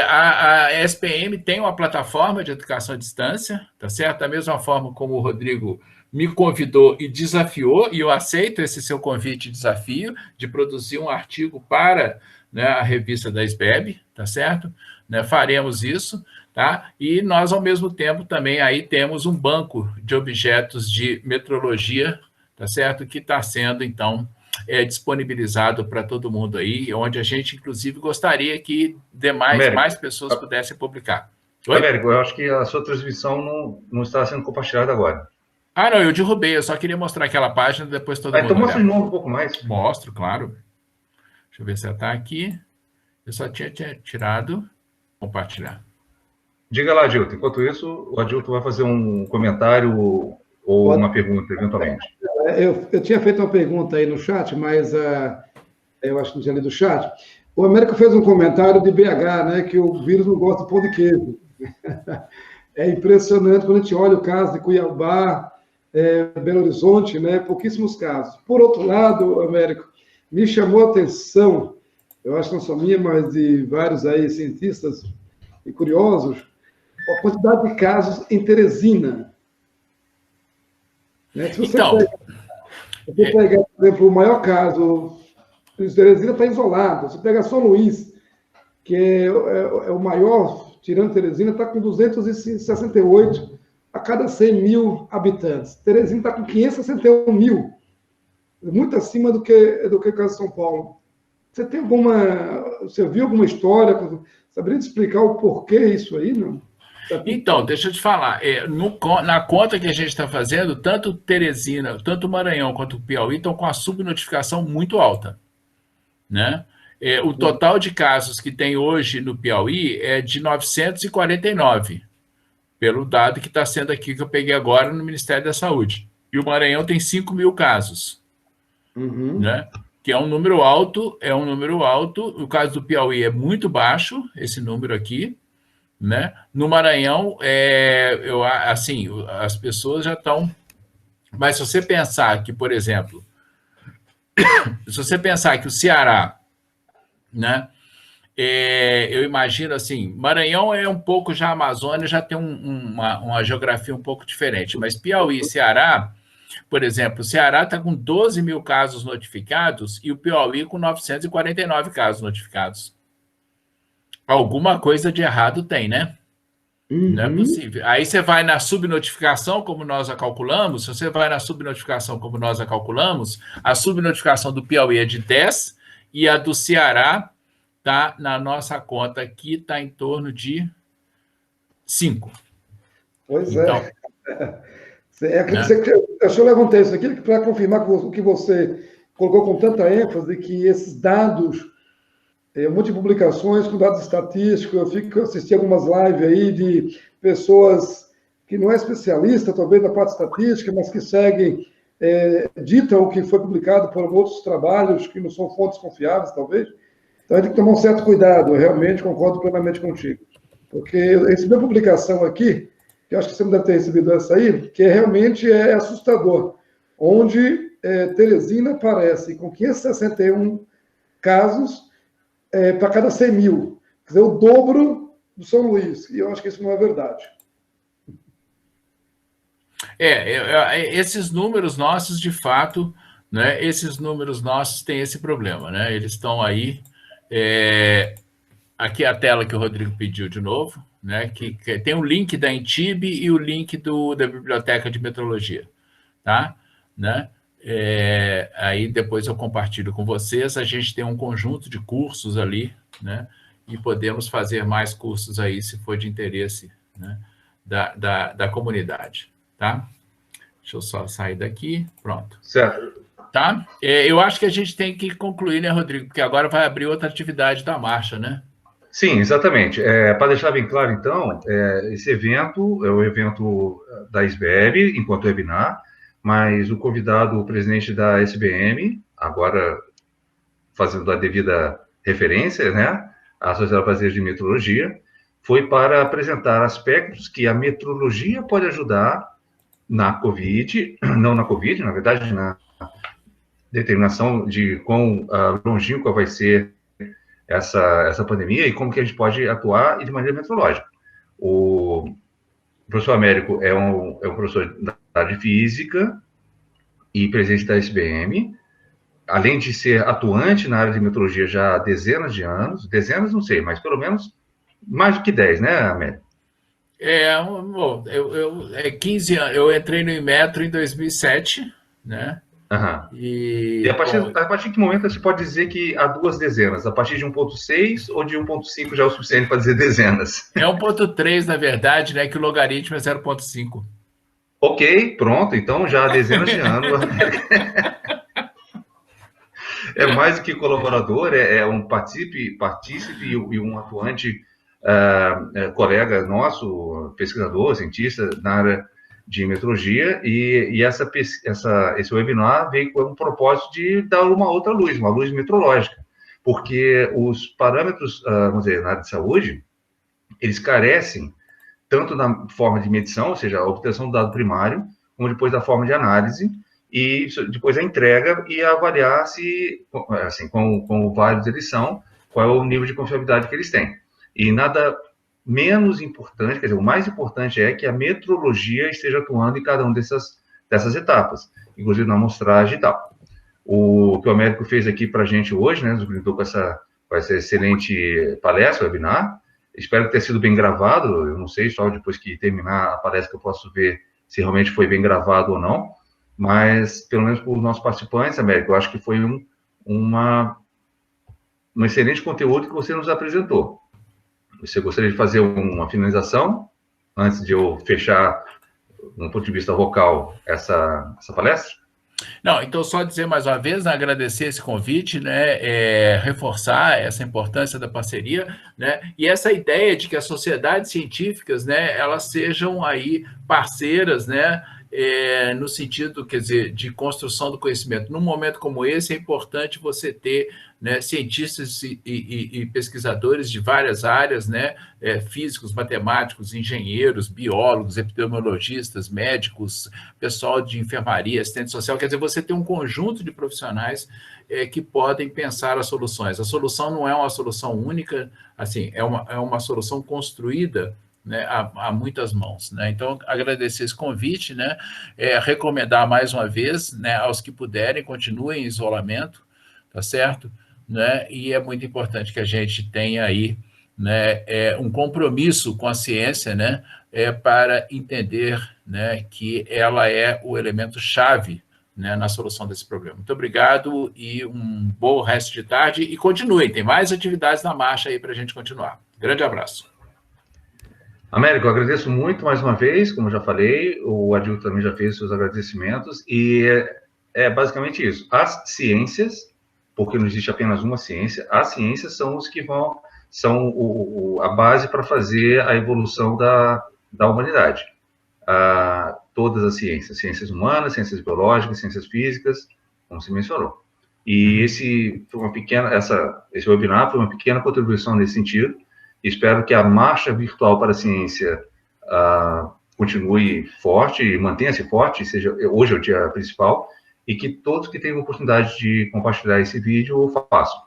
A SPM tem uma plataforma de educação à distância, tá certo? Da mesma forma como o Rodrigo me convidou e desafiou, e eu aceito esse seu convite e desafio de produzir um artigo para, né, a revista da SBEB, tá certo? Né, faremos isso, tá? E nós, ao mesmo tempo, também aí temos um banco de objetos de metrologia, tá certo? Que está sendo, então, disponibilizado para todo mundo aí, onde a gente, inclusive, gostaria que mais pessoas pudessem publicar. Oi? Américo, eu acho que a sua transmissão não está sendo compartilhada agora. Ah, não, eu derrubei, eu só queria mostrar aquela página, depois todo mundo então mostra de novo um pouco mais. Mostro, claro. Deixa eu ver se ela está aqui. Eu só tinha tirado, compartilhar. Diga lá, Adilton. Enquanto isso, o Adilton vai fazer um comentário ou uma pergunta, eventualmente. Eu tinha feito uma pergunta aí no chat, mas eu acho que não tinha lido o chat. O Américo fez um comentário de BH, né, que o vírus não gosta de pão de queijo. É impressionante quando a gente olha o caso de Cuiabá, Belo Horizonte, né, pouquíssimos casos. Por outro lado, Américo, me chamou a atenção, eu acho que não só minha, mas de vários aí cientistas e curiosos, a quantidade de casos em Teresina. Né? Se você pegar, por exemplo, o maior caso, Teresina está isolado. Se pega São Luís, que é o maior, tirando Teresina, está com 268 a cada 100 mil habitantes. Teresina está com 561 mil, muito acima do que o caso de São Paulo. Você viu alguma história? Saberia explicar o porquê isso aí, não? Então, deixa eu te falar, na conta que a gente está fazendo, tanto Teresina, tanto o Maranhão quanto o Piauí estão com a subnotificação muito alta, né? O total de casos que tem hoje no Piauí é de 949, pelo dado que está sendo aqui, que eu peguei agora no Ministério da Saúde. E o Maranhão tem 5.000 casos, né? Que é um número alto, O caso do Piauí é muito baixo, esse número aqui, né? No Maranhão, assim, as pessoas já estão... Mas se você pensar que, por exemplo, se você pensar que o Ceará, né? Eu imagino assim, Maranhão é um pouco já Amazônia, já tem uma geografia um pouco diferente, mas Piauí e Ceará, por exemplo, o Ceará está com 12.000 casos notificados e o Piauí com 949 casos notificados. Alguma coisa de errado tem, né? Não é possível. Aí você vai na subnotificação, como nós a calculamos. Se você vai na subnotificação, como nós a calculamos, a subnotificação do Piauí é de 10 e a do Ceará está na nossa conta aqui, está em torno de 5. Pois então, eu levantei isso aqui para confirmar o que você colocou com tanta ênfase, que esses dados, um monte de publicações com dados estatísticos, eu assisti algumas lives aí de pessoas que não é especialista, talvez, na parte estatística, mas que seguem, ditam o que foi publicado por outros trabalhos que não são fontes confiáveis, talvez. Então, a gente tem que tomar um certo cuidado, eu realmente concordo plenamente contigo. Porque eu recebi uma publicação aqui, que eu acho que você não deve ter recebido essa aí, que realmente é assustador, onde Teresina aparece com 561 casos para cada 100 mil. Quer dizer, o dobro do São Luís. E eu acho que isso não é verdade. Esses números nossos, de fato, né, esses números nossos têm esse problema, né? Eles estão aí... aqui é a tela que o Rodrigo pediu de novo, né? Que tem o link da Intib e o link da Biblioteca de Metrologia, tá? Né? Aí depois eu compartilho com vocês. A gente tem um conjunto de cursos ali, né? E podemos fazer mais cursos aí, se for de interesse, né? da comunidade, tá? Deixa eu só sair daqui, pronto. Certo. Tá? Eu acho que a gente tem que concluir, né, Rodrigo? Porque agora vai abrir outra atividade da marcha, né? Sim, exatamente. Para deixar bem claro, então, esse evento é o evento da SBEB, enquanto webinar, mas o convidado, o presidente da SBM, agora fazendo a devida referência, né, à Sociedade Brasileira de Metrologia, foi para apresentar aspectos que a metrologia pode ajudar na COVID, não na COVID, na verdade, na determinação de quão longínqua vai ser essa pandemia e como que a gente pode atuar e de maneira metrológica. O professor Américo é um professor da área de física e presidente da SBM, além de ser atuante na área de metrologia já há dezenas de anos, dezenas não sei, mas pelo menos mais do que 10, né, Américo? Bom, 15 anos, eu entrei no Inmetro em 2007, né? Uhum. E a partir de que momento você pode dizer que há 2 dezenas? A partir de 1.6 ou de 1.5 já é o suficiente para dizer dezenas? É 1.3, na verdade, né? Que o logaritmo é 0.5. Ok, pronto. Então já há dezenas de anos. É mais do que colaborador, é um partícipe e um atuante colega nosso, pesquisador, cientista na área de metrologia, e esse webinar veio com um propósito de dar uma outra luz, uma luz metrológica, porque os parâmetros, vamos dizer, na área de saúde, eles carecem tanto na forma de medição, ou seja, a obtenção do dado primário, como depois da forma de análise, e depois a entrega e avaliar se, assim, como válidos eles são, qual é o nível de confiabilidade que eles têm. E nada menos importante, quer dizer, o mais importante é que a metrologia esteja atuando em cada uma dessas etapas, inclusive na amostragem e tal. O que o Américo fez aqui para a gente hoje, né, nos brindou com essa excelente palestra, webinar. Espero que tenha sido bem gravado, eu não sei, só depois que terminar a palestra que eu posso ver se realmente foi bem gravado ou não, mas, pelo menos para os nossos participantes, Américo, eu acho que foi um excelente conteúdo que você nos apresentou. Você gostaria de fazer uma finalização, antes de eu fechar, do ponto de vista vocal, essa palestra? Não, então só dizer mais uma vez, agradecer esse convite, né, reforçar essa importância da parceria, né, e essa ideia de que as sociedades científicas, né, elas sejam aí parceiras, né, no sentido, quer dizer, de construção do conhecimento. Num momento como esse, é importante você ter, né, cientistas e pesquisadores de várias áreas, né, físicos, matemáticos, engenheiros, biólogos, epidemiologistas, médicos, pessoal de enfermaria, assistente social, quer dizer, você tem um conjunto de profissionais que podem pensar as soluções. A solução não é uma solução única, assim, é uma solução construída, né, há muitas mãos, né? Então, agradecer esse convite, né, recomendar mais uma vez, né, aos que puderem, continuem em isolamento, tá certo? Né? E é muito importante que a gente tenha aí, né, um compromisso com a ciência, né, para entender, né, que ela é o elemento chave, né, na solução desse problema. Muito obrigado e um bom resto de tarde e continuem, tem mais atividades na marcha aí para a gente continuar. Grande abraço. Américo, eu agradeço muito mais uma vez, como eu já falei, o Adil também já fez seus agradecimentos, e é basicamente isso. As ciências, porque não existe apenas uma ciência, as ciências são os que são a base para fazer a evolução da humanidade. Todas as ciências humanas, ciências biológicas, ciências físicas, como se mencionou. E esse webinar foi uma pequena contribuição nesse sentido. Espero que a marcha virtual para a ciência continue forte e mantenha-se forte, hoje é o dia principal, e que todos que tenham oportunidade de compartilhar esse vídeo o façam.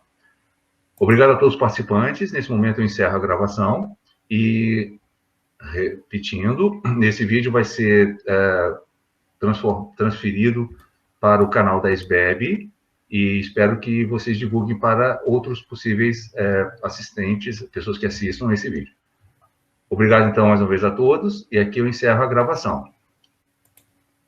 Obrigado a todos os participantes. Nesse momento eu encerro a gravação e, repetindo, esse vídeo vai ser transferido para o canal da SBEB e espero que vocês divulguem para outros possíveis assistentes, pessoas que assistam esse vídeo. Obrigado, então, mais uma vez a todos, e aqui eu encerro a gravação.